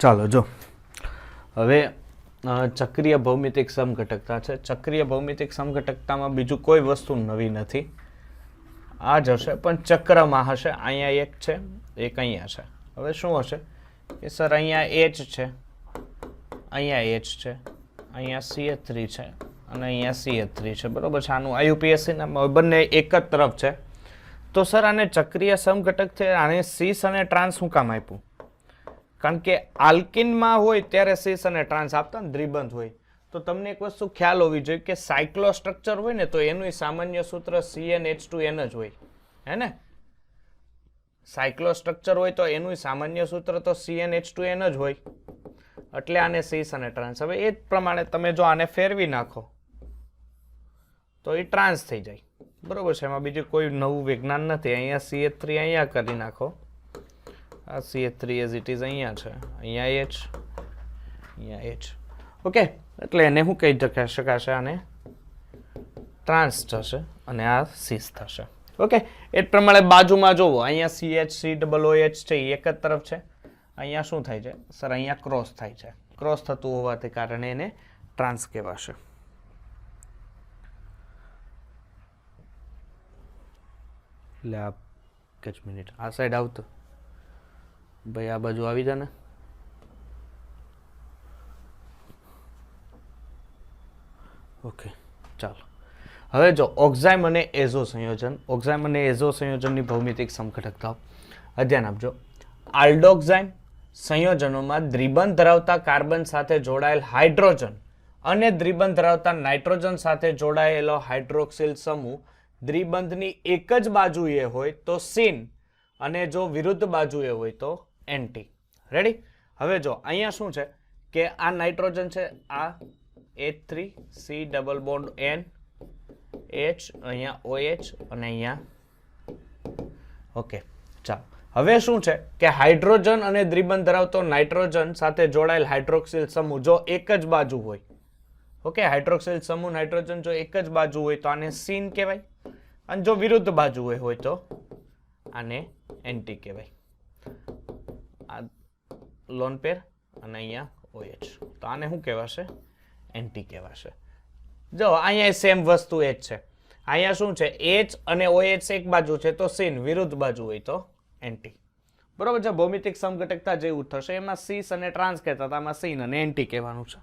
ચાલો જો હવે ચક્રીય ભૌમિતિક સમઘટકતા છે. ચક્રીય ભૌમિતિક સમઘટકતામાં બીજું કોઈ વસ્તુ નવી નથી. આ જ હશે પણ ચક્રમાં હશે. અહીંયા એક છે, એક અહીંયા છે. હવે શું હશે કે સર અહીંયા H છે, અહીંયા H છે, અહીંયા CH3 છે અને અહીંયા CH3 છે. બરોબર છે. આનું IUPAC ના બંને એક જ તરફ છે. તો સર આને ચક્રીય સમઘટક છે. આને સીસ અને ટ્રાન્સ શું કામ આપ્યું? કારણ કે આલ્કિનમાં હોય ત્યારે સીસ અને ટ્રાન્સ આપતા ને દ્વિબંધ હોય. તો તમને એક વસ્તુ ખ્યાલ હોવી જોઈએ કે સાયક્લો સ્ટ્રક્ચર હોય ને તો એનું સામાન્ય સૂત્ર CnH2n જ હોય. હે ને? સાયક્લો સ્ટ્રક્ચર હોય તો એનું સામાન્ય સૂત્ર તો CnH2n જ હોય. એટલે આને સીસ અને ટ્રાન્સ. હવે એ જ પ્રમાણે તમે જો આને ફેરવી નાખો તો એ ટ્રાન્સ થઈ જાય. બરોબર છે. એમાં બીજું કોઈ નવું વિજ્ઞાન નથી. અહીંયા CH3 અહીંયા કરી નાખો. આ CH3 એઝ ઇટ ઇઝ અહીંયા છે, અહીંયા H, અહીંયા H. ઓકે, એટલે એને શું કહી શકાશે? આને ટ્રાન્સ થશે અને આ સીસ થશે. ઓકે, એ જ પ્રમાણે બાજુમાં જોવો, અહીંયા CH3OOH છે એ એક જ તરફ છે. અહીંયા શું થાય છે સર? અહીંયા ક્રોસ થાય છે. ક્રોસ થતું હોવાથી કારણે એને ટ્રાન્સ કહેવાશે. એટલે આ એક જ મિનિટ, આ સાઈડ આવતો ભાઈ, આ બાજુ આવી જા ને. ઓકે, ચાલો. હવે જો ઓક્ઝાઇમ અને એઝો સંયોજન, ઓક્ઝાઇમ અને એઝો સંયોજનની ભૌમિતિક સમઘટકતાઓ ધ્યાન આપજો. આલ્ડોક્ઝાઇમ સંયોજનોમાં દ્વિબંધ ધરાવતા કાર્બન સાથે જોડાયેલ હાઇડ્રોજન અને દ્વિબંધ ધરાવતા નાઇટ્રોજન સાથે જોડાયેલો હાઇડ્રોક્સિલ સમૂહ દ્વિબંધની એક જ બાજુએ હોય તો સીન અને જો વિરુદ્ધ બાજુએ હોય તો એન્ટી. રેડી? હવે જો અહીંયા શું છે કે આ નાઇટ્રોજન છે, આ H3C double bond N H, અહીંયા OH અને અહીંયા. ઓકે, ચાલો. હવે શું છે કે હાઇડ્રોજન અને દ્વિબંધ ધરાવતો નાઇટ્રોજન સાથે જોડાયેલ હાઇડ્રોક્સિલ સમૂહ જો એક જ બાજુ હોય, ઓકે, હાઇડ્રોક્સિલ સમૂહ નાઇટ્રોજન જો એક જ બાજુ હોય તો આને સીન કહેવાય, અને જો વિરુદ્ધ બાજુ હોય તો આને એન્ટી કહેવાય. આ લોન પેર અને અહીંયા OH, તો આને શું કહેવાશે? એન્ટી કહેવાશે. જો અહીંયા સેમ વસ્તુ એ જ છે. અહીંયા શું છે? H અને OH એક બાજુ છે તો સીન, વિરુદ્ધ બાજુ હોય તો એન્ટી. બરોબર છે. ભૌમિતિક સમઘટકતા જેવું થશે. એમાં સીસ અને ટ્રાન્સ કહેતા હતા, આમાં સીન અને એન્ટી કહેવાનું છે.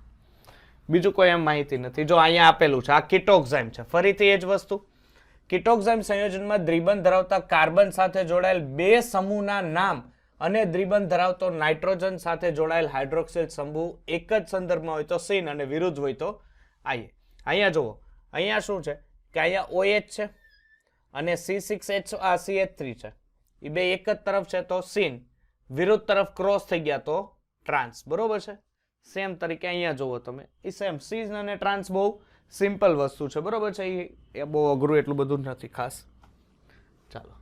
બીજું કોઈ એમ માહિતી નથી. જો અહીંયા આપેલું છે, આ કીટોક્ઝાઇમ છે. ફરીથી એ જ વસ્તુ. કીટોક્ઝાઇમ સંયોજનમાં દ્વિબંધ ધરાવતા કાર્બન સાથે જોડાયેલ બે સમૂહના નામ અને દ્વિબંધ ધરાવતો નાઇટ્રોજન સાથે જોડાયેલ હાઇડ્રોક્સિલ સમૂહ એક જ સંદર્ભમાં હોય તો સીન અને વિરુદ્ધ હોય તો આઈએ. અહીંયા જુઓ, અહીંયા શું છે કે અહીંયા OH છે અને C6H, આ CH3 છે. એ બે એક જ તરફ છે તો સીન, વિરુદ્ધ તરફ ક્રોસ થઈ ગયા તો ટ્રાન્સ. બરોબર છે. સેમ તરીકે અહીંયા જુઓ તમે, એ સેમ સીન અને ટ્રાન્સ બહુ સિમ્પલ વસ્તુ છે. બરોબર છે. એ બહુ અઘરું એટલું બધું નથી ખાસ. ચાલો,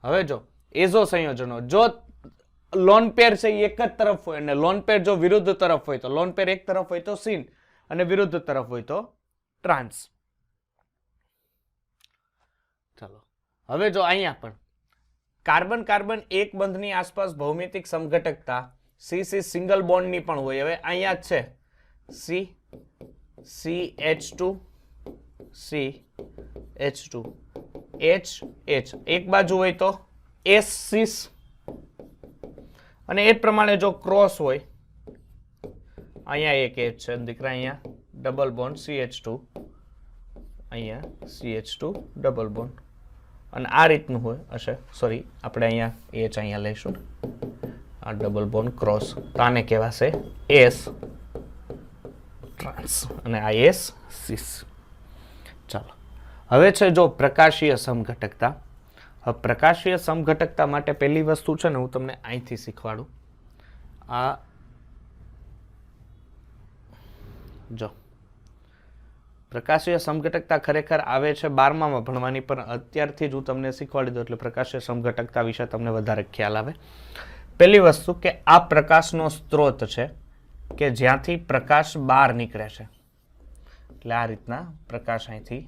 હવે જો એઝો સંયોજનો, જો લોન પેર છે એ એક જ તરફ હોય અને લોન પેર જો વિરુદ્ધ તરફ હોય તો, લોન પેર એક તરફ હોય તો સીન અને વિરુદ્ધ તરફ હોય તો ટ્રાન્સ. ચાલો, હવે જો અહીંયા પણ કાર્બન કાર્બન એક બંધની આસપાસ ભૌમિતિક સમઘટકતા CC સિંગલ બોન્ડની પણ હોય. હવે અહીંયા જ છે C, CH2, CH2, H, H એક બાજુ હોય તો S સીસ, અને એ જ પ્રમાણે જો ક્રોસ હોય, અહીંયા એક H છે દીકરા, અહીંયા ડબલ બોન્ડ CH2, અહીંયા CH2 ડબલ બોન્ડ, અને આ રીતનું હોય હશે. સોરી, આપણે અહીંયા H અહીંયા લઈશું, આ ડબલ બોન્ડ ક્રોસ, તો આને કહેવાશે S ટ્રાન્સ અને આ S સીસ. ચાલો, હવે છે જો પ્રકાશીય સમઘટકતા. હવે પ્રકાશીય સમઘટકતા માટે પહેલી વસ્તુ છે ને હું તમને અહીંથી શીખવાડું. આ જો પ્રકાશીય સમઘટકતા ખરેખર આવે છે 12માં ભણવાની, પણ અત્યારથી જ હું તમને શીખવાડી દઉં એટલે પ્રકાશીય સમઘટકતા વિશે તમને વધારે ખ્યાલ આવે. પહેલી વસ્તુ કે આ પ્રકાશનો સ્ત્રોત છે કે જ્યાંથી પ્રકાશ બહાર નીકળે છે. એટલે આ રીતના પ્રકાશ અહીંથી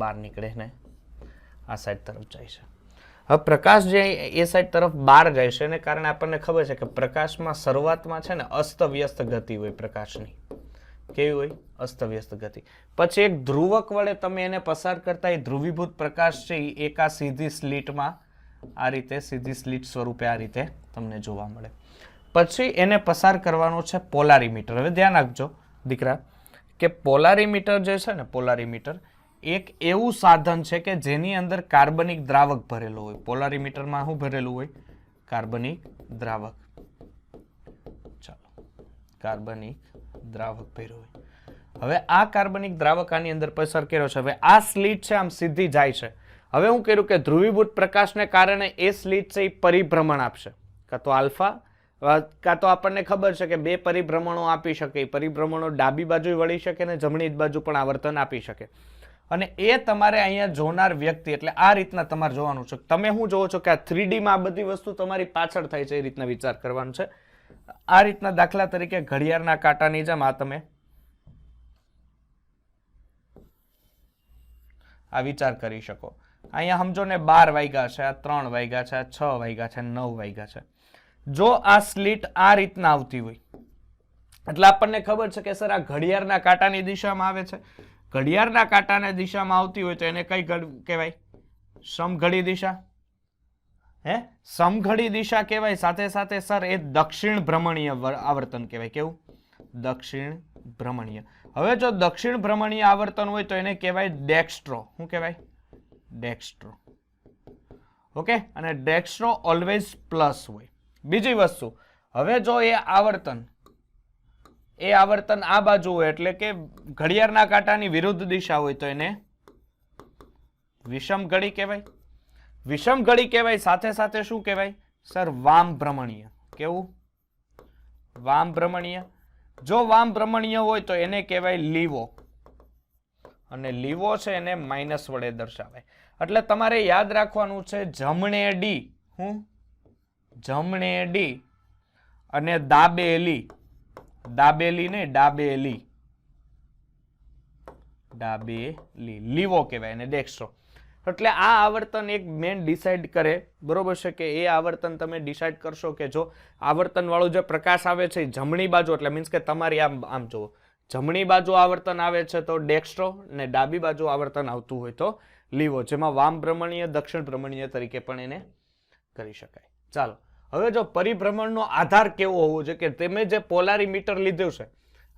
બહાર નીકળે ને આ સાઈડ તરફ જાય છે. હવે પ્રકાશ જે એ સાઈડ તરફ બહાર જાય છે એને કારણે આપણને ખબર છે કે પ્રકાશમાં શરૂઆતમાં છે ને અસ્તવ્યસ્ત ગતિ હોય પ્રકાશની. કેવી હોય? અસ્તવ્યસ્ત ગતિ. પછી એક ધ્રુવક વડે તમે એને પસાર કરતા એ ધ્રુવીભૂત પ્રકાશ છે એ એક આ સીધી સ્લીટમાં આ રીતે સીધી સ્લીટ સ્વરૂપે આ રીતે તમને જોવા મળે. પછી એને પસાર કરવાનો છે પોલારીમીટર. હવે ધ્યાન રાખજો દીકરા કે પોલારીમીટર જે છે ને પોલારીમીટર એક એવું સાધન છે કે જેની અંદર કાર્બનિક દ્રાવક ભરેલું હોય. પોલારીમીટરમાં શું ભરેલું હોય? કાર્બનિક દ્રાવક. ચાલો, કાર્બનિક દ્રાવક ભર્યું હોય. હવે આ કાર્બનિક દ્રાવક આની અંદર પસાર કર્યો છે. હવે આ સ્લીટ છે આમ સીધી જાય છે. હવે હું કર્યું કે ધ્રુવીભૂત પ્રકાશને કારણે એ સ્લીટ છે એ પરિભ્રમણ આપશે, કાં તો આલ્ફા કાં તો આપણને ખબર છે કે બે પરિભ્રમણો આપી શકે. પરિભ્રમણો ડાબી બાજુ વળી શકે ને જમણી બાજુ પણ આવર્તન આપી શકે. અને એ તમારે અહીંયા જોનાર વ્યક્તિ એટલે આ રીતના તમારે જોવાનું છે. તમે શું જોવો છો કે આ 3D માં આ બધી વસ્તુ તમારી પાછળ થાય છે એ રીતના વિચાર કરવાનો છે. આ રીતના દાખલા તરીકે ઘડિયાળના કાંટાની જેમ આ તમે આ વિચાર કરી શકો. અહીંયા સમજો ને 12 વાગ્યા છે, આ 3 વાગ્યા છે, આ 6 વાગ્યા છે, 9 વાગ્યા છે. જો આ સ્લીટ આ રીતના આવતી હોય એટલે આપણને ખબર છે કે સર આ ઘડિયાળના કાંટાની દિશામાં આવે છે. ઘડિયાળના કાંટાની દિશામાં આવતી હોય તો એને કઈ કહેવાય? સમઘડી દિશા. સમઘડી દિશા કહેવાય. સાથે સાથે સર એ દક્ષિણ ભ્રમણીય આવર્તન કહેવાય. કેવું? દક્ષિણ ભ્રમણીય. હવે જો દક્ષિણ ભ્રમણીય આવર્તન હોય તો એને કહેવાય ડેક્સ્ટ્રો. શું કહેવાય? ડેક્સ્ટ્રો. ઓકે. અને ડેક્સ્ટ્રો ઓલવેઝ પ્લસ હોય. બીજી વસ્તુ, હવે જો એ આવર્તન આ બાજુ હોય એટલે કે ઘડિયાળના કાંટાની વિરુદ્ધ દિશા હોય તો એને વિષમ ઘડી કહેવાય. વિષમ ઘડી કહેવાય. સાથે સાથે શું કહેવાય સર? વામ ભ્રમણીય. કેવું? વામ ભ્રમણીય. જો વામ ભ્રમણીય હોય તો એને કહેવાય લીવો. અને લીવો છે એને માઇનસ વડે દર્શાવાય. એટલે તમારે યાદ રાખવાનું છે જમણે ડી. હું જમણે ડી અને દાબેલી. દાબેલી ને ડાબેલી. ડાબેલી લીવો કહેવાય અને ડેક્સ્ટ્રો. એટલે આ આવર્તન એક મેન ડિસાઇડ કરે, બરોબર છે કે એ આવર્તન તમે ડિસાઇડ કરશો કે જો આવર્તન વાળો જે પ્રકાશ આવે છે જમણી બાજુ એટલે મીન્સ કે તમારી આમ જુઓ જમણી બાજુ આવર્તન આવે છે તો ડેક્સ્ટ્રો ને ડાબી બાજુ આવર્તન આવતું હોય તો લીવો, જેમાં વામ ભ્રમણીય દક્ષિણ ભ્રમણીય તરીકે પણ એને કરી શકાય. ચાલો, હવે જો પરિભ્રમણનો આધાર કેવો હોવો જોઈએ કે તમે જે પોલારીમીટર લીધું છે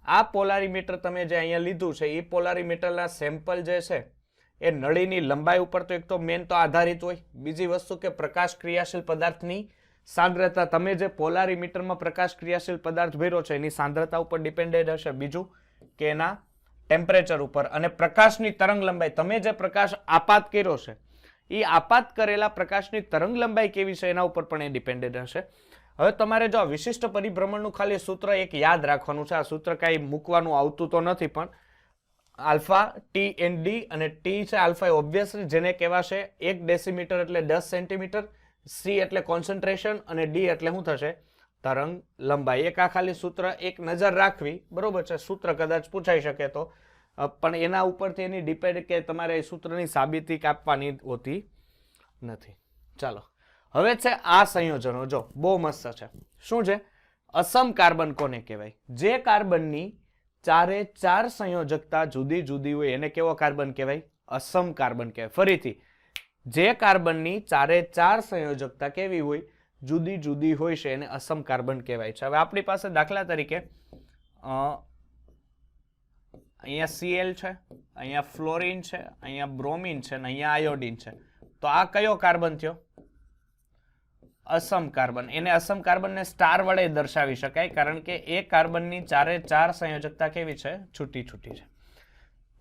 આ પોલારીમીટર તમે જે અહીંયા લીધું છે એ પોલારીમીટરના સેમ્પલ જે છે એ નળીની લંબાઈ ઉપર તો એક તો મેન તો આધારિત હોય. બીજી વસ્તુ કે પ્રકાશ ક્રિયાશીલ પદાર્થની સાંદ્રતા, તમે જે પોલારીમીટરમાં પ્રકાશ ક્રિયાશીલ પદાર્થ ભર્યો છે એની સાંદ્રતા ઉપર ડિપેન્ડેડ હશે. બીજું કે એના ટેમ્પરેચર ઉપર અને પ્રકાશની તરંગ લંબાઈ, તમે જે પ્રકાશ આપાત કર્યો છે એ આપાત કરેલા પ્રકાશની તરંગ લંબાઈ કેવી છે એના ઉપર પણ એ ડિપેન્ડેડ હશે. હવે તમારે જો વિશિષ્ટ પરિભ્રમણનું ખાલી સૂત્ર એક યાદ રાખવાનું છે. આ સૂત્ર કાંઈ મૂકવાનું આવતું તો નથી પણ આલ્ફા ટી એન ડી અને ટી છે આલ્ફા ઓબ્વિયસલી જેને કહેવાશે 1 ડેસીમીટર એટલે 10 સેન્ટીમીટર, સી એટલે કોન્સન્ટ્રેશન અને ડી એટલે શું થશે? તરંગ લંબાઈ. એક આ ખાલી સૂત્ર એક નજર રાખવી, બરોબર છે. સૂત્ર કદાચ પૂછાઈ શકે તો પણ એના ઉપરથી એની ડિપેન્ડ કે તમારે સૂત્રની સાબિતી કાપવાની હોતી નથી. ચાલો, હવે છે આ સંયોજનો. જો બહુ મસ્ત છે. શું છે? અસમ કાર્બન કોને કહેવાય? જે કાર્બનની 4 એ 4 સંયોજકતા જુદી જુદી હોય એને કેવો કાર્બન કહેવાય? અસમ કાર્બન કહેવાય. ફરીથી, જે કાર્બનની 4 એ 4 સંયોજકતા કેવી હોય? જુદી જુદી હોય છે એને અસમ કાર્બન કહેવાય છે. હવે આપણી પાસે દાખલા તરીકે અહીંયા Cl છે, અહીંયા ફ્લોરિન છે, અહીંયા બ્રોમિન છે અને અહીંયા આયોડિન છે. તો આ કયો કાર્બન થયો? અસમ કાર્બન. એને અસમ કાર્બનને સ્ટાર વડે દર્શાવી શકાય કારણ કે એ કાર્બનની 4 એ 4 સંયોજકતા કેવી છે? છૂટી છૂટી છે.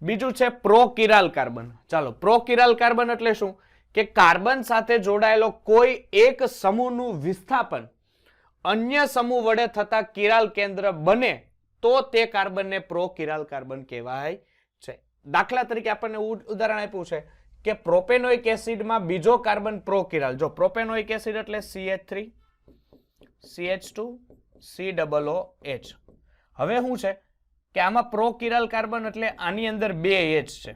બીજું છે પ્રોકિરાલ કાર્બન. ચાલો, પ્રોકિરાલ કાર્બન એટલે શું? કે કાર્બન સાથે જોડાયેલો કોઈ એક સમૂહનું વિસ્થાપન અન્ય સમૂહ વડે થતા કિરાલ કેન્દ્ર બને તો તે કાર્બનને પ્રોકિરાલ કાર્બન કહેવાય છે. દાખલા તરીકે આપણને ઉદાહરણ આપ્યું છે કે પ્રોપેનોઇક એસિડમાં બીજો કાર્બન પ્રોકિરાલ. જો પ્રોપેનોઇક એસિડ એટલે CH3 CH2 COOH. હવે શું છે કે આમાં પ્રોકિરાલ કાર્બન એટલે આની અંદર 2 H છે.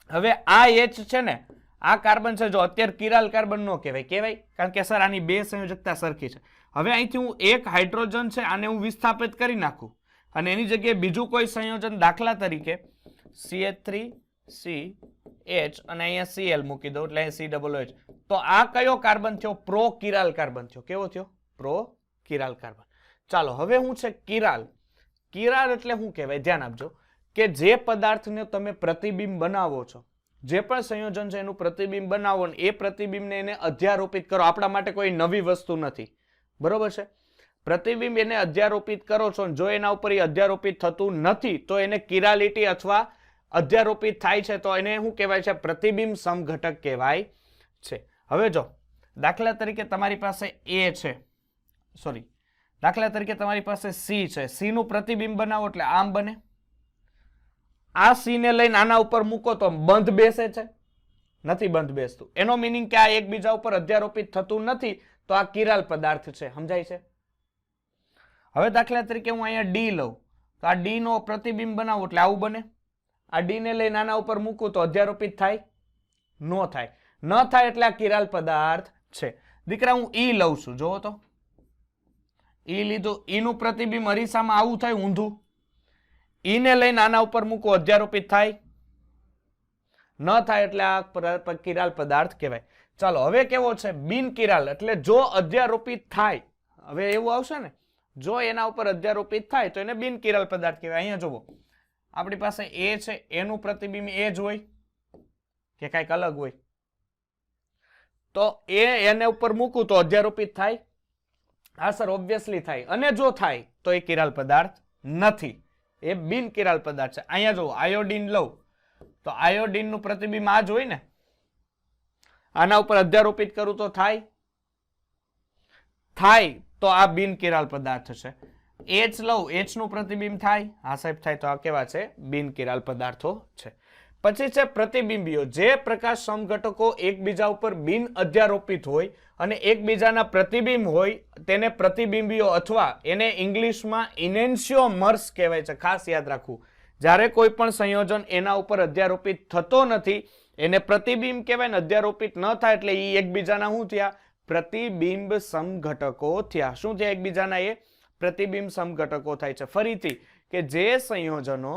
હવે આ H છે ને આ કાર્બન છે, જો અત્યારે કિરાલ કાર્બન નો કહેવાય, કહેવાય કારણ કે સર આની બે સંયોજકતા સરખી છે. હવે અહીંથી હું એક હાઇડ્રોજન છે આને હું વિસ્થાપિત કરી નાખું અને એની જગ્યાએ બીજું કોઈ સંયોજન, દાખલા તરીકે CH3CH અને અહીંયા Cl મૂકી દઉં એટલે COOH, તો આ કયો કાર્બન થયો? પ્રો કિરાલ કાર્બન થયો. કેવો થયો? Pro chiral carbon. ચાલો હવે હું છે કિરાલ. કિરાલ એટલે શું કહેવાય? ધ્યાન આપજો કે જે પદાર્થને તમે પ્રતિબિંબ બનાવો છો, જે પણ સંયોજન છે એનું પ્રતિબિંબ બનાવો ને એ પ્રતિબિંબને એને અધ્યારોપિત કરો. આપણા માટે કોઈ નવી વસ્તુ નથી, બરોબર છે? પ્રતિબિંબ એને અધ્યારોપિત કરો છો, જો એના ઉપર એ અધ્યારોપિત થતું નથી તો એને કિરાલિટી અથવા અધ્યારોપિત થાય છે તો એને શું કહેવાય છે? પ્રતિબિંબ સમઘટક કહેવાય છે. હવે જો દાખલા તરીકે તમારી પાસે A છે, સોરી દાખલા તરીકે તમારી પાસે C છે, C નું પ્રતિબિંબ બનાવો એટલે આમ બને. આ C ને લઈને આના ઉપર મૂકો તો બંધ બેસે છે? નથી બંધ બેસતું. એનો મિનિંગ કે આ એકબીજા ઉપર અધ્યારોપિત થતું નથી, તો આ કિરાલ પદાર્થ છે. સમજાય છે? હવે દાખલા તરીકે હું અહીંયા D લઉં તો આ D નો પ્રતિબિંબ બનાવો એટલે આવું બને. આ D ને લઈને આના ઉપર મૂકું તો અધ્યારોપિત થાય? નો થાય. ન થાય એટલે આ કિરાલ પદાર્થ છે. દીકરા હું E લઉં છું, જોવો તો E લીધું, E નું પ્રતિબિંબ અરીસામાં આવું થાય ઊંધું. E ને લઈને આના ઉપર મૂકો અધ્યારોપિત થાય? ન થાય એટલે આ કિરાલ પદાર્થ કહેવાય. ચાલો હવે કેવો છે? બિન કિરાલ એટલે જો અધ્યારોપિત થાય. હવે એવું આવશે ને, જો એના ઉપર અધ્યારોપિત થાય તો એને બિન કિરાલ પદાર્થ કહેવાય. અહીંયા જોવો આપણી પાસે A છે, એનું પ્રતિબિંબ એ જ હોય કે કઈક અલગ હોય? તો એને ઉપર મૂકું તો અધ્યારોપિત થાય? હા સર, ઓબ્વિયસલી થાય. અને જો થાય તો એ કિરાલ પદાર્થ નથી, એ બિન કિરાલ પદાર્થ છે. અહીંયા જો આયોડીન લઉં તો આયોડીન નું પ્રતિબિંબ આ જ હોય ને, આના ઉપર અધ્યારોપિત કરું તો થાય? થાય, તો આ બિન કિરાલ પદાર્થ છે. H લઉં, H નું પ્રતિબિંબ થાય? હા સાહેબ થાય, તો આ કેવા છે? બિન કિરાલ પદાર્થો છે. પછી છે પ્રતિબિંબીઓ. જે પ્રકાશ સમઘટકો એકબીજા ઉપર બિન અધ્યારોપિત હોય અને એકબીજાના પ્રતિબિંબ હોય તેને પ્રતિબિંબીઓ અથવા એને ઇંગ્લિશમાં ઇનેન્શિયોમર્સ કહેવાય છે. ખાસ યાદ રાખવું, જ્યારે કોઈ પણ સંયોજન એના ઉપર અધ્યારોપિત થતો નથી એને પ્રતિબિંબ કહેવાય ને અધ્યારોપિત ન થાય એટલે એ એકબીજાના શું થયા? પ્રતિબિંબ સમઘટકો થયા. શું થયા? એકબીજાના એ પ્રતિબિંબ સમઘટકો થાય છે. ફરીથી કે જે સંયોજનો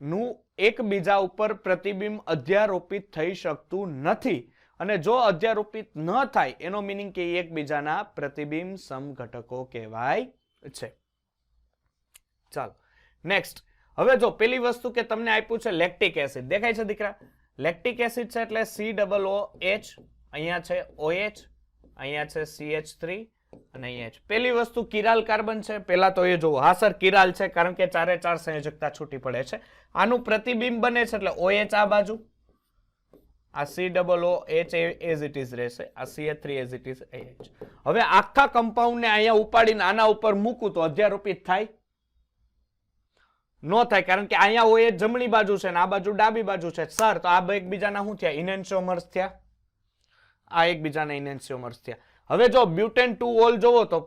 નું એકબીજા ઉપર પ્રતિબિંબ અધ્યારોપિત થઈ શકતું નથી અને જો અધ્યારોપિત ન થાય એનો મિનિંગ કે એકબીજાના પ્રતિબિંબ સમઘટકો કહેવાય છે. ચાલો નેક્સ્ટ. હવે જો પેલી વસ્તુ કે તમને આપ્યું છે લેક્ટિક એસિડ, દેખાય છે દીકરા? લેક્ટિક એસિડ છે એટલે COOH, અહીંયા છે OH, અહીંયા છે CH3 અને અહીંયા H. પેલી વસ્તુ કિરાલ કાર્બન છે. પેલા તો એ જોવો. હા સર કિરાલ છે કારણ કે ચારે ચાર સંયોજકતા છૂટી પડે છે. આનું પ્રતિબિંબ બને છે એટલે OH આ બાજુ, આ COOH એઝ ઇટ ઇઝ રહેશે, આ CH3 as it is AH. હવે આખા કમ્પાઉન્ડ ને અહીંયા ઉપાડીને આના ઉપર મૂકું તો અધ્યારોપિત થાય? નો થાય, કારણ કે અહીંયા OH જમણી બાજુ છે ને આ બાજુ ડાબી બાજુ છે. સર તો આ એકબીજાના શું થયા? ઇનેન્શિયોમર્સ થયા. આ એકબીજાના ઇનેન્શિયોમર્સ થયા. હવે જો બ્યુટેન 2 ઓલ જોવો તો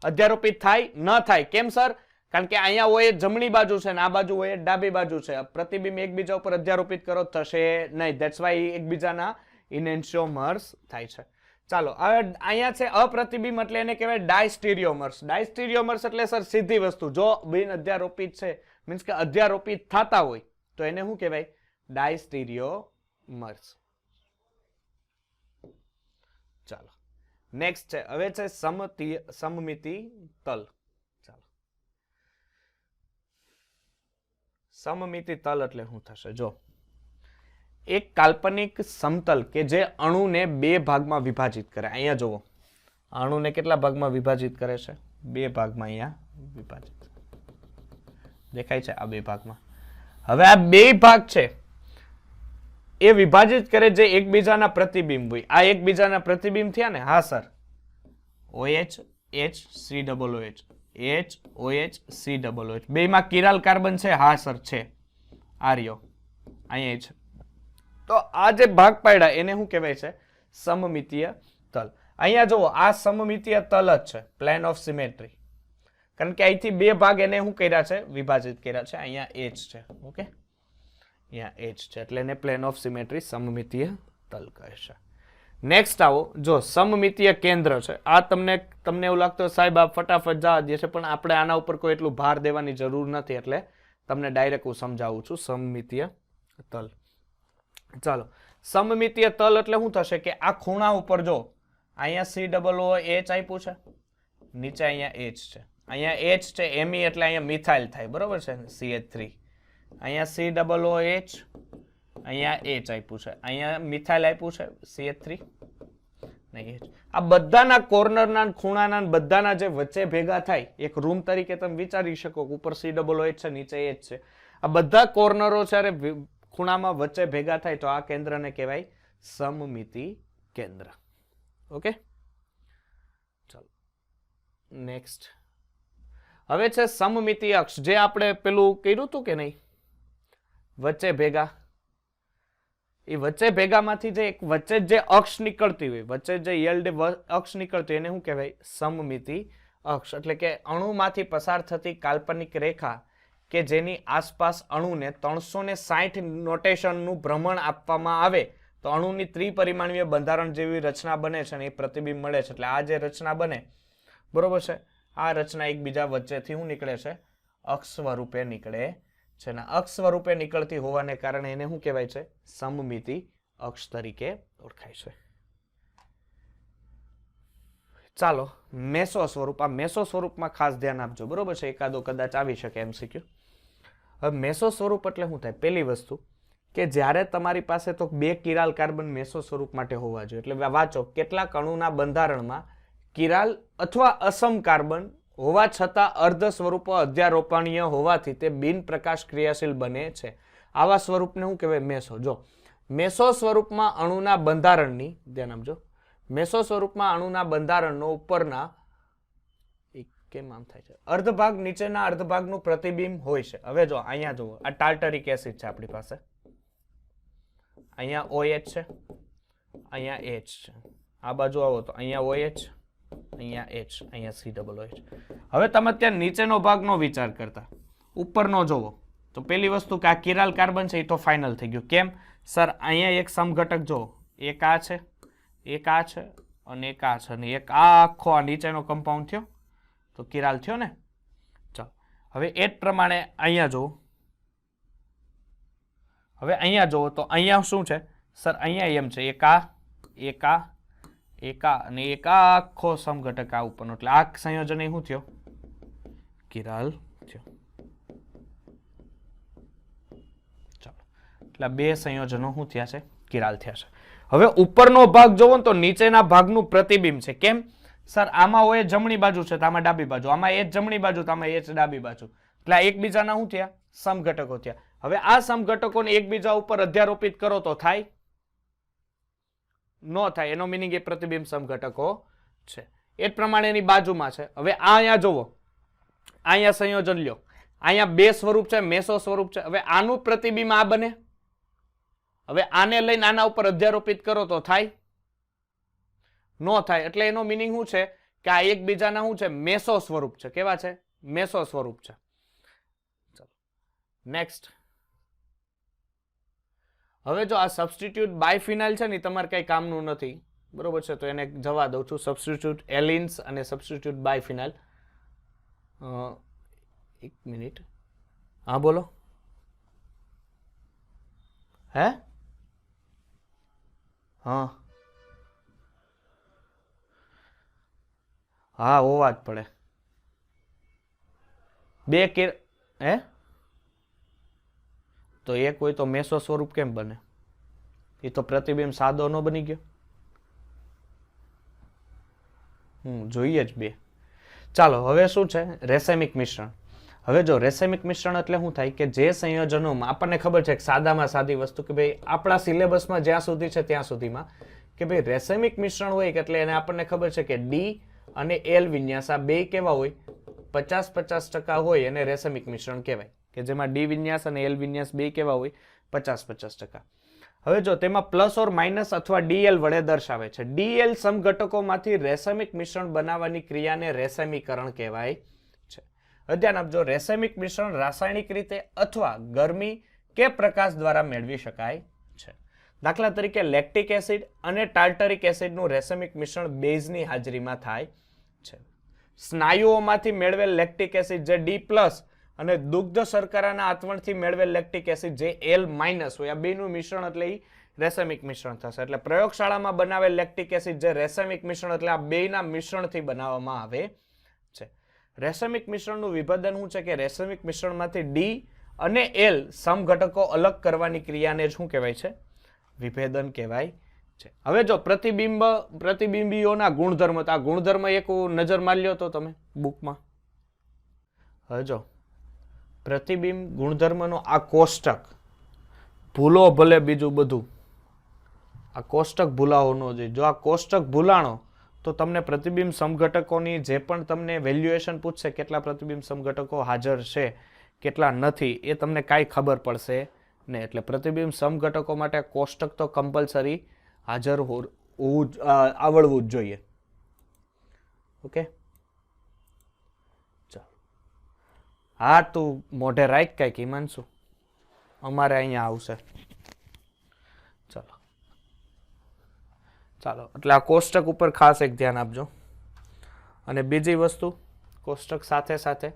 અધ્યારોપિત થાય? ન થાય. કેમ સર? કારણ કે અહીંયા OH જમણી બાજુ છે ને આ બાજુ OH ડાબી બાજુ છે. પ્રતિબિંબ એકબીજા ઉપર અધ્યારોપિત કરો થશે નહીં. ધેટ્સ વાય એકબીજાના ઇનેન્શિયોમર્સ થાય છે. ચાલો અહીંયા છે અપ્રતિબિંબ એટલે એને કહેવાય ડાયસ્ટીરિયોમર્સ. ડાયસ્ટીરિયોમર્સ એટલે સર સીધી વસ્તુ, જો બિન અધ્યારોપિત છે મીન્સ કે અધ્યારોપિત થતા હોય તો એને શું કહેવાય? ડાયસ્ટીરિયોમર્સ. ચાલો નેક્સ્ટ છે. હવે છે સમમિતિ તલ. ચાલો સમમિતિ તલ એટલે શું થશે? જો એક કાલ્પનિક સમતલ કે જે અણુને બે ભાગમાં વિભાજિત કરે. અહીંયા જુઓ અણુને કેટલા ભાગમાં વિભાજિત કરે છે? બે ભાગમાં અહીંયા વિભાજિત દેખાય છે, આ બે ભાગમાં. હવે આ બે ભાગ છે એ વિભાજિત કરે જે એકબીજાના પ્રતિબિંબ હોય. આ એકબીજાના પ્રતિબિંબ થયા ને? હા sir. OH COOH H OH COOH બેમાં કિરાલ કાર્બન છે? હા સર છે. આર્યો અહીંયા છે. તો આ જે ભાગ પાડ્યા એને શું કહેવાય છે? સમમિતીય તલ. અહીંયા જુઓ આ સમમિતીય તલ જ છે, પ્લેન ઓફ સિમેટ્રી. કારણ કે અહીંથી બે ભાગ એને શું કર્યા છે? વિભાજિત કર્યા છે. અહીંયા H છે. ઓકે, અહીંયા એચ છે એટલે એને પ્લેન ઓફ સિમેટ્રી સમમિતીય તલ કહે છે. નેક્સ્ટ આવો, જો સમમિતીય કેન્દ્ર છે. આ તમને એવું લાગતું સાહેબ આ ફટાફટ જવા દે છે, પણ આપણે આના ઉપર કોઈ એટલું ભાર દેવાની જરૂર નથી, એટલે તમને ડાયરેક્ટ હું સમજાવું છું. સમમિતીય તલ, ચાલો સમમિતીય તલ એટલે શું થશે કે આ ખૂણા ઉપર જો અહીંયા COOH આપ્યું છે, નીચે અહીંયા H છે, અહીંયા H છે Me એટલે અહીંયા મિથાઇલ થાય, બરોબર છે, CH3, અહીંયા COOH, અહીંયા H આપ્યું છે, અહીંયા મિથાઇલ આપ્યું છે CH3 નહીં H. આ બધાના કોર્નરના ખૂણાના બધાના જે વચ્ચે ભેગા થાય એક રૂમ તરીકે તમે વિચારી શકો, ઉપર COOH છે, નીચે H છે, આ બધા કોર્નરો છે ખૂણામાં વચ્ચે ભેગા થાય તો આ કેન્દ્રને કહેવાય સમમિતિ કેન્દ્ર. ઓકે, ચાલો નેક્સ્ટ. હવે છે સમમિતિ અક્ષ, જે આપણે પેલું કર્યું હતું કે નહીં, વચ્ચે ભેગા, એ વચ્ચે ભેગામાંથી જે એક વચ્ચે જે અક્ષ નીકળતી હોય, વચ્ચે જે યલ્ડ અક્ષ નીકળતી હોય એને શું કહેવાય? સમમિતિ અક્ષ. એટલે કે અણુમાંથી પસાર થતી કાલ્પનિક રેખા કે જેની આસપાસ અણુને 360 નોટેશનનું ભ્રમણ આપવામાં આવે તો અણુની ત્રિપરિમાણીય બંધારણ જેવી રચના બને છે અને એ પ્રતિબિંબ મળે છે. એટલે આ જે રચના બને, બરોબર છે, આ રચના એકબીજા વચ્ચેથી શું નીકળે છે? અક્ષ સ્વરૂપે નીકળે છે. ને અક્ષ સ્વરૂપે નીકળતી હોવાને કારણે એને શું કહેવાય છે? સમમિતિ અક્ષ તરીકે ઓળખાય છે. ચાલો મેસો સ્વરૂપ. આ મેસો સ્વરૂપમાં ખાસ ધ્યાન આપજો, બરોબર છે, એકાદો કદાચ આવી શકે MCQ. હવે મેસો સ્વરૂપ એટલે શું થાય? પહેલી વસ્તુ કે જ્યારે તમારી પાસે તો બે કિરાલ કાર્બન મેસો સ્વરૂપ માટે હોવા જોઈએ. એટલે વાંચો, કેટલાક અણુના બંધારણમાં કિરાલ અથવા અસમ કાર્બન હોવા છતાં અર્ધ સ્વરૂપો અધ્યારોપણીય હોવાથી તે બિન પ્રકાશ ક્રિયાશીલ બને છે. આવા સ્વરૂપને શું કહેવાય? મેસો. જો મેસો સ્વરૂપમાં અણુના બંધારણની ધ્યાન આપજો, મેસો સ્વરૂપમાં અણુના બંધારણનો ઉપરના કેમ આમ થાય છે? અર્ધભાગ નીચેના અર્ધભાગનું પ્રતિબિંબ હોય છે. હવે જો અહીંયા જુઓ, આ ટાર્ટરિક એસિડ છે આપણી પાસે, અહીંયા OH છે, અહીંયા H છે, આ બાજુ આવો તો અહીંયા OH, અહીંયા H, અહીંયા COOH. હવે તમે ત્યાં નીચેનો ભાગનો વિચાર કરતા, ઉપરનો જોવો તો પેલી વસ્તુ કે આ કિરાલ કાર્બન છે એ તો ફાઇનલ થઈ ગયું. કેમ સર? અહીંયા એક સમઘટક જો, એક આ છે, એક આ છે અને એક આ છે, અને એક આ આખો આ નીચેનો કમ્પાઉન્ડ થયો તો કિરાલ થયો ને. ચાલો હવે એ જ પ્રમાણે અહીંયા જુઓ, હવે અહીંયા જુઓ તો અહીંયા શું છે સર? અહીંયા એમ છે, એક આ, એક આ, એક આ અને એક આ આખો સમઘટક આ ઉપરનો, એટલે આ સંયોજન એ શું થયો? કિરાલ થયો. ચાલો એટલે બે સંયોજનો શું થયા છે? કિરાલ થયા છે. હવે ઉપરનો ભાગ જોવો તો નીચેના ભાગનું પ્રતિબિંબ છે. કેમ સર? આમાં OH જમણી બાજુ છે તો આમાં ડાબી બાજુ, આમાં H જમણી બાજુ તો આમાં H ડાબી બાજુ, એટલે આ એકબીજાના શું થયા? સમઘટકો થયા. હવે આ સમઘટકોને એકબીજા ઉપર અધ્યારોપિત કરો તો થાય? ન થાય. એનો મિનિંગ એ પ્રતિબિંબ સમઘટકો છે. એ જ પ્રમાણે એની બાજુમાં છે. હવે આ અહીંયા જોવો, અહીંયા સંયોજન લ્યો, અહીંયા બે સ્વરૂપ છે, મેસો સ્વરૂપ છે. હવે આનું પ્રતિબિંબ આ બને. હવે આને લઈને આના ઉપર અધ્યારોપિત કરો તો થાય? ન થાય. એટલે એનો મિનિંગ શું છે કે આ એકબીજાના શું છે? મેસો સ્વરૂપ છે. કેવા છે? મેસો સ્વરૂપ છે. ચલો નેક્સ્ટ. હવે જો આ સબસ્ટિટ્યુટ બાયફિનાઇલ છે ને તમારે કઈ કામનું નથી, બરોબર છે, તો એને જવા દઉં છું. સબસ્ટિટ્યુટ એલિન્સ અને સબસ્ટિટ્યુટ બાયફિનાઇલ. એક મિનિટ, હા બોલો. હે? હા હા, હોવા જ પડે. બે કે હે તો એક હોય તો મેસો સ્વરૂપ કેમ બને? એ તો પ્રતિબિંબ સાદો ન બની ગયો. જોઈએ જ બે. ચાલો હવે શું છે? રેસેમિક મિશ્રણ. હવે જો રેસેમિક મિશ્રણ એટલે શું થાય કે જે સંયોજનોમાં આપણને ખબર છે કે સાદામાં સાદી વસ્તુ કે ભાઈ આપણા સિલેબસમાં જ્યાં સુધી છે ત્યાં સુધીમાં કે ભાઈ રેસેમિક મિશ્રણ હોય કે એટલે એને આપણને ખબર છે કે D અને L વિન્યાસ આ બે કેવા હોય? 50-50% હોય એને રેસેમિક મિશ્રણ કહેવાય, કે જેમાં D વિન્યાસ અને L વિન્યાસ બે કેવા હોય? 50-50%. હવે જો તેમાં પ્લસ ઓર માઇનસ અથવા DL વડે દર્શાવે છે. DL સમઘટકોમાંથી રેસેમિક મિશ્રણ બનાવવાની ક્રિયાને રેસેમીકરણ કહેવાય છે. ધ્યાન આપજો, રેસેમિક મિશ્રણ રાસાયણિક રીતે અથવા ગરમી કે પ્રકાશ દ્વારા મેળવી શકાય છે. દાખલા તરીકે લેક્ટિક એસિડ અને ટાર્ટરિક એસિડનું રેસમિક મિશ્રણ બેઝની હાજરીમાં થાય છે. સ્નાયુઓમાંથી મેળવેલ લેક્ટિક એસિડ જે D+ અને દુગ્ધ શર્કરાના આત્વણથી મેળવેલ લેક્ટિક એસિડ જે L- હોય, આ બેનું મિશ્રણ એટલે રેસમિક મિશ્રણ થશે. એટલે પ્રયોગશાળામાં બનાવેલ લેક્ટિક એસિડ જે રેસમિક મિશ્રણ એટલે આ બેના મિશ્રણથી બનાવવામાં આવે છે. રેસમિક મિશ્રણનું વિભેદન શું છે કે રેસમિક મિશ્રણમાંથી D અને L સમઘટકો અલગ કરવાની ક્રિયાને શું કહેવાય છે? વિભેદન કહેવાય છે. હવે જો પ્રતિબિંબીઓના ગુણધર્મ, તો આ ગુણધર્મ એક નજર મારી લ્યો તો તમે બુકમાં. હવે જો પ્રતિબિંબ ગુણધર્મનો આ કોષ્ટક ભૂલો ભલે બીજું બધું, આ કોષ્ટક ભૂલાવો ન જોઈએ. જો આ કોષ્ટક ભૂલાણો તો તમને પ્રતિબિંબ સમઘટકોની જે પણ તમને વેલ્યુએશન પૂછશે, કેટલા પ્રતિબિંબ સમઘટકો હાજર છે કેટલા નથી, એ તમને કાંઈ ખબર પડશે નહીં. એટલે પ્રતિબિંબ સમઘટકો માટે કોષ્ટક તો કમ્પલસરી હાજર આવડવું જ જોઈએ. ઓકે, ચાલો. હા, તું મોઢે રાખ કાંઈક હિમાંશુ, અમારે અહીંયા આવશે. ચાલો, એટલે આ કોષ્ટક ઉપર ખાસ એક ધ્યાન આપજો. અને બીજી વસ્તુ કોષ્ટક સાથે સાથે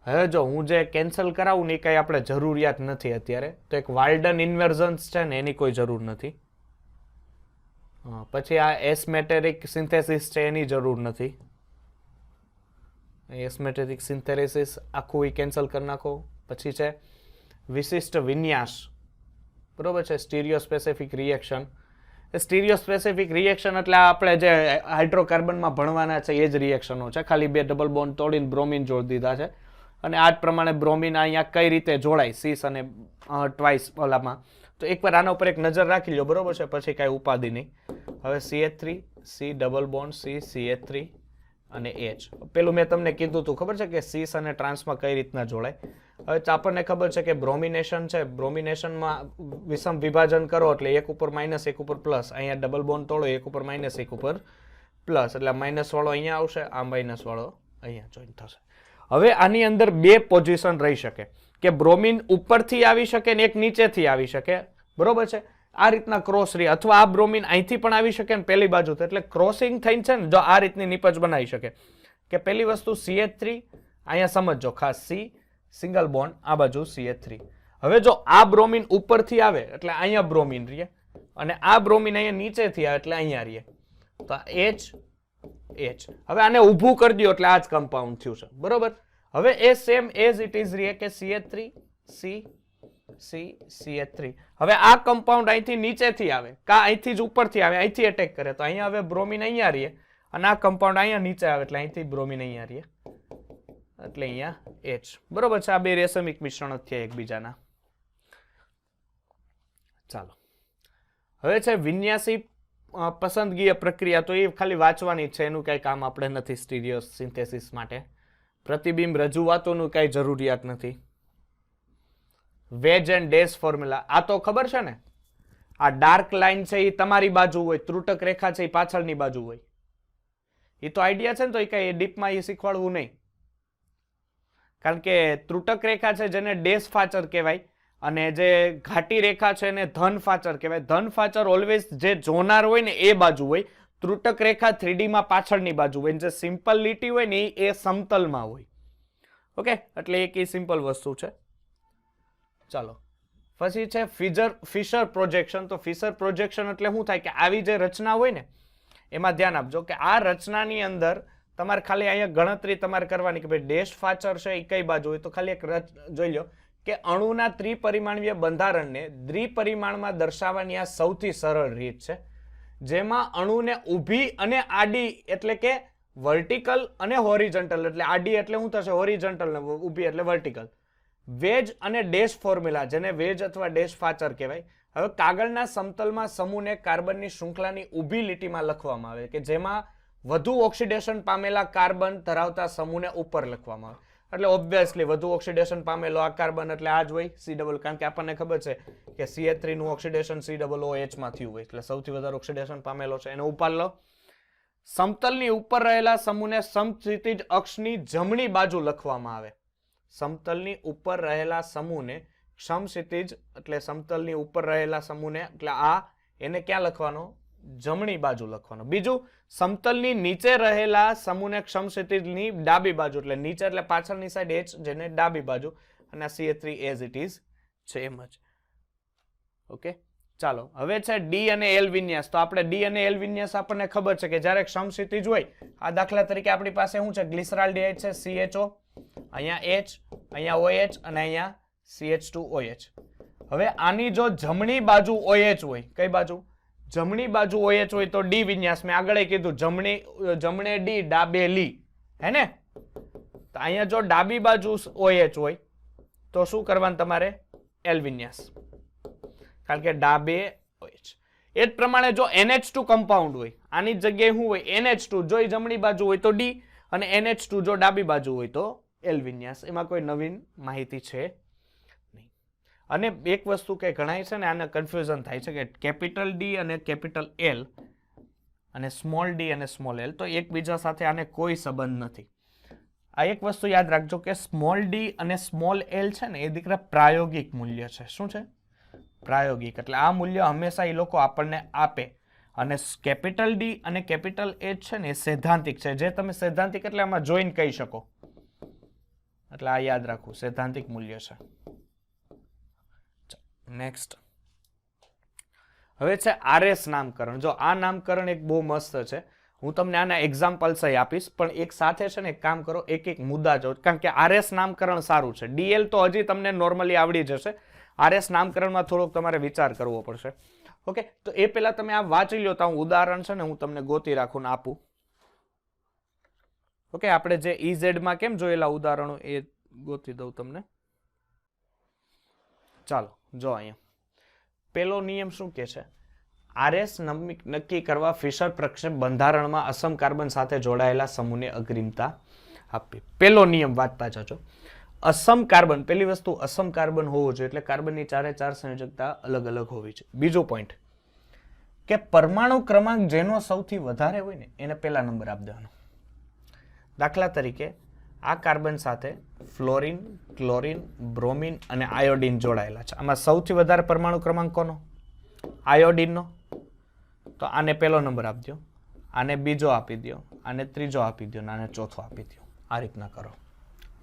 હવે જો હું જે કેન્સલ કરાવું ને એ કંઈ આપણે જરૂરિયાત નથી અત્યારે, તો એક વાલ્ડન ઇન્વર્ઝન્સ છે ને એની કોઈ જરૂર નથી. પછી આ એસમેટેરિક સિન્થેસિસ છે એની જરૂર નથી. એસમેટેરિક સિન્થેસિસ આખું એ કેન્સલ કરી નાખો. પછી છે વિશિષ્ટ વિન્યાસ, બરોબર છે, stereo specific reaction. Stereo specific reaction એટલે આપણે જે હાઇડ્રોકાર્બનમાં ભણવાના છે એ જ રિએક્શનો છે, ખાલી 2 ડબલ બોન્ડ તોડીને બ્રોમિન જોડી દીધા છે. અને આ જ પ્રમાણે બ્રોમિન અહીંયા કઈ રીતે જોડાય સીસ અને ટ્વાઇસ ઓલામાં, તો એકવાર આના ઉપર એક નજર રાખી લો, બરોબર છે, પછી કાંઈ ઉપાધિ નહીં. હવે CH3 C double bond C CH3 અને H. પેલું મેં તમને કીધું હતું ખબર છે કે સીસ અને ટ્રાન્સમાં કઈ રીતના જોડાય. હવે આપણને ખબર છે કે બ્રોમિનેશન છે, બ્રોમિનેશનમાં વિષમ વિભાજન કરો એટલે એક ઉપર માઇનસ એક ઉપર પ્લસ, અહીંયા ડબલ બોન્ડ તોડો એક ઉપર માઇનસ એક ઉપર પ્લસ, એટલે માઇનસ વાળો અહીંયા આવશે, આ માઇનસ વાળો અહીંયા જોઈન થશે. હવે આની અંદર 2 પોઝિશન રહી શકે કે બ્રોમિન ઉપરથી આવી શકે ને એક નીચેથી આવી શકે, બરોબર છે. આ રીતના ક્રોસ રહી, અથવા આ બ્રોમિન અહીંથી પણ આવી શકે ને પેલી બાજુથી, એટલે ક્રોસિંગ થઈને છે ને જો આ રીતની નિપજ બનાવી શકે કે પેલી વસ્તુ CH3 અહીંયા સમજજો ખાસ C સિંગલ બોન્ડ, આ બાજુ CH3. હવે જો આ બ્રોમિન ઉપરથી આવે એટલે અહીંયા બ્રોમિન રહીએ, અને આ બ્રોમિન અહીંયા નીચેથી આવે એટલે અહીંયા રહીએ, તો H. હવે આને ઊભું કરી દો એટલે આ જ કમ્પાઉન્ડ થયું છે, બરોબર. હવે એ સેમ એઝ ઇટ ઇઝ રહીએ કે CH3 C CH3. હવે આ કમ્પાઉન્ડ અહીંથી નીચેથી આવે કા અહીંથી જ ઉપરથી આવે, અહીંથી એટેક કરે, તો અહીંયા હવે બ્રોમિન અહીંયા રહીએ, અને આ કમ્પાઉન્ડ અહીંયા નીચે આવે એટલે અહીંથી બ્રોમિન અહીંયા રહીએ, એટલે અહીંયા H, બરોબર છે. આ 2 રેસમિક મિશ્રણ થયા એકબીજાના. ચાલો, હવે છે વિન્યાસી પસંદગીય પ્રક્રિયા, તો એ ખાલી વાંચવાની છે, એનું કઈ કામ આપણે નથી સ્ટીરિયો સિન્થેસિસ માટે. પ્રતિબિંબ રજૂઆતોનું કઈ જરૂરિયાત નથી. વેજ એન્ડ ડેશ ફોર્મ્યુલા આ તો ખબર છે ને, આ ડાર્ક લાઈન છે એ તમારી બાજુ હોય, ત્રુટક રેખા છે એ પાછળની બાજુ હોય, એ તો આઈડિયા છે ને, તો એ કઈ ડીપમાં એ શીખવાડવું નહીં. કારણ કે ત્રુટક રેખા છે જેને ડેશ ફાચર કહેવાય, અને જે ઘાટી રેખા છે એને ધન ફાચર કહેવાય. ધન ફાચર ઓલવેઝ જે જોનાર હોય ને એ બાજુ હોય, ત્રુટક રેખા 3D માં પાછળની બાજુ હોય, જે સિમ્પલ લીટી હોય ને એ સમતલમાં હોય. ઓકે, એટલે એક સિમ્પલ વસ્તુ છે. ચાલો, પછી છે ફિશર પ્રોજેક્શન. તો ફિશર પ્રોજેક્શન એટલે શું થાય કે આવી જે રચના હોય ને એમાં ધ્યાન આપજો કે આ રચનાની અંદર તમારે ખાલી અહીંયા ગણતરી તમારે કરવાની કે ભાઈ ડેશ ફાચર છે એ કઈ બાજુ હોય, તો ખાલી એક જોઈ લો કે અણુના ત્રિપરિમાણીય બંધારણને દ્વિપરિમાણમાં દર્શાવવાની આ સૌથી સરળ રીત છે, જેમાં અણુને ઊભી અને આડી એટલે કે વર્ટિકલ અને હોરિઝોન્ટલ, એટલે આડી એટલે શું થશે હોરિઝોન્ટલ ને ઊભી એટલે વર્ટિકલ, વેજ અને ડેશ ફોર્મ્યુલા જેને વેજ અથવા ડેશ ફાચર કહેવાય. હવે કાગળના સમતલમાં સમૂહને કાર્બનની શૃંખલાની ઊભી લીટીમાં લખવામાં આવે કે જેમાં વધુ ઓક્સિડેશન પામેલા કાર્બન ધરાવતા સમૂહને ઉપર લખવામાં આવે. એટલે ઓબ્વિયસલી વધુ ઓક્સિડેશન પામેલો આ કાર્બન એટલે આ જ હોય C+, કારણ કે આપણને ખબર છે કે CH3 નું ઓક્સિડેશન COOH માં થયું હોય, એટલે સૌથી વધારે ઓક્સિડેશન પામેલો છે. એને ઉપર લો. સમતલની ઉપર રહેલા સમૂહને સમક્ષિતિજ અક્ષની જમણી બાજુ લખવામાં આવે. સમતલની ઉપર રહેલા સમૂહને સમક્ષિતિજ એટલે સમતલની ઉપર રહેલા સમૂહને, એટલે આ એને ક્યાં લખવાનો? જમણી બાજુ લખવાનો. બીજું, સમતલની નીચે રહેલા સમૂહને સમક્ષિતિજની ડાબી બાજુ, એટલે નીચે એટલે પાછળની સાઈડ H, જેને ડાબી બાજુ, અને CH3 એઝ ઇટ ઇઝ છે એમ જ. ઓકે, ચાલો હવે છે ડી અને એલ વિન્યાસ. તો આપણે ડી અને એલ વિન્યાસ આપણને ખબર છે કે જ્યારે સમક્ષિતિજ હોય, આ દાખલા તરીકે આપણી પાસે શું છે? ગ્લિસરાલ્ડિહાઇડ છે, CHO, અહીંયા H, અહીંયા OH અને અહીંયા CH2OH. હવે આની જો જમણી બાજુ OH હોય, કઈ બાજુ? જમણી બાજુ OH હોય તો ડી વિન્યાસ. મેં આગળ કીધું જમણે ડી ડાબે લી, હે ને? તો અહીંયા જો ડાબી બાજુ OH હોય તો શું કરવાનું તમારે? એલ વિન્યાસ, કારણ કે ડાબે OH. એ જ પ્રમાણે જો NH2 કમ્પાઉન્ડ હોય, આની જગ્યાએ શું હોય? NH2. જો એ જમણી બાજુ હોય તો ડી, અને NH2 જો ડાબી બાજુ હોય તો એલ વિન્યાસ. એમાં કોઈ નવીન માહિતી છે નહીં. અને એક વસ્તુ કે ઘણાય છે ને આને કન્ફ્યુઝન થાય છે કે કેપિટલ ડી અને કેપિટલ એલ અને સ્મોલ ડી અને સ્મોલ એલ, તો એકબીજા સાથે આને કોઈ સંબંધ નથી. આ એક વસ્તુ યાદ રાખજો કે સ્મોલ ડી અને સ્મોલ એલ છે ને એ દીકરા પ્રાયોગિક મૂલ્ય છે. શું છે? પ્રાયોગિક. એટલે આ મૂલ્ય હંમેશા એ લોકો આપણને આપે. અને કેપિટલ ડી અને કેપિટલ એચ છે ને એ સૈદ્ધાંતિક છે. જે તમે સૈદ્ધાંતિક એટલે આમાં જોઈને કહી શકો. એટલે આ યાદ રાખવું, સૈદ્ધાંતિક મૂલ્ય છે. નેક્સ્ટ હવે છે આરએસ નામકરણ. જો આ નામકરણ એક બહુ મસ્ત છે. હું તમને આના એક્ઝામ્પલ્સ આપીશ, પણ એક સાથે છે ને એક કામ કરો, એક એક મુદ્દા જો, કારણ કે આરએસ નામકરણ સારું છે. ડીએલ તો હજી તમને નોર્મલી આવડી જશે. આરએસ નામકરણમાં થોડોક તમારે વિચાર કરવો પડશે. ઓકે, તો એ પહેલા તમે આ વાંચી લો. તો હું ઉદાહરણ છે ને હું તમને ગોતી રાખું ને આપું. ઓકે, આપણે જે EZ માં કેમ જોયેલા ઉદાહરણો એ ગોતી દઉં તમને. ચાલો જો અહીંયા પેલો નિયમ શું કે છે? આરએસ નક્કી કરવા ફિશર પ્રક્ષેપ બંધારણમાં અસમ કાર્બન સાથે જોડાયેલા સમૂહને અગ્રિમતા આપવી. પેલો નિયમ વાંચતા જજો. અસમ કાર્બન, પેલી વસ્તુ અસમ કાર્બન હોવો જોઈએ, એટલે કાર્બનની ચારે ચાર સંયોજકતા અલગ અલગ હોવી જોઈએ. બીજો પોઈન્ટ કે પરમાણુ ક્રમાંક જેનો સૌથી વધારે હોય ને એને પહેલા નંબર આપી દેવાનો. દાખલા તરીકે આ કાર્બન સાથે ફ્લોરિન, ક્લોરિન, બ્રોમિન અને આયોડિન જોડાયેલા છે. આમાં સૌથી વધારે પરમાણુ ક્રમાંક કોનો? આયોડિનનો. તો આને પહેલો નંબર આપી દો, આને બીજો આપી દો, આને ત્રીજો આપી દો, આને ચોથો આપી દો. આ રીતના કરો.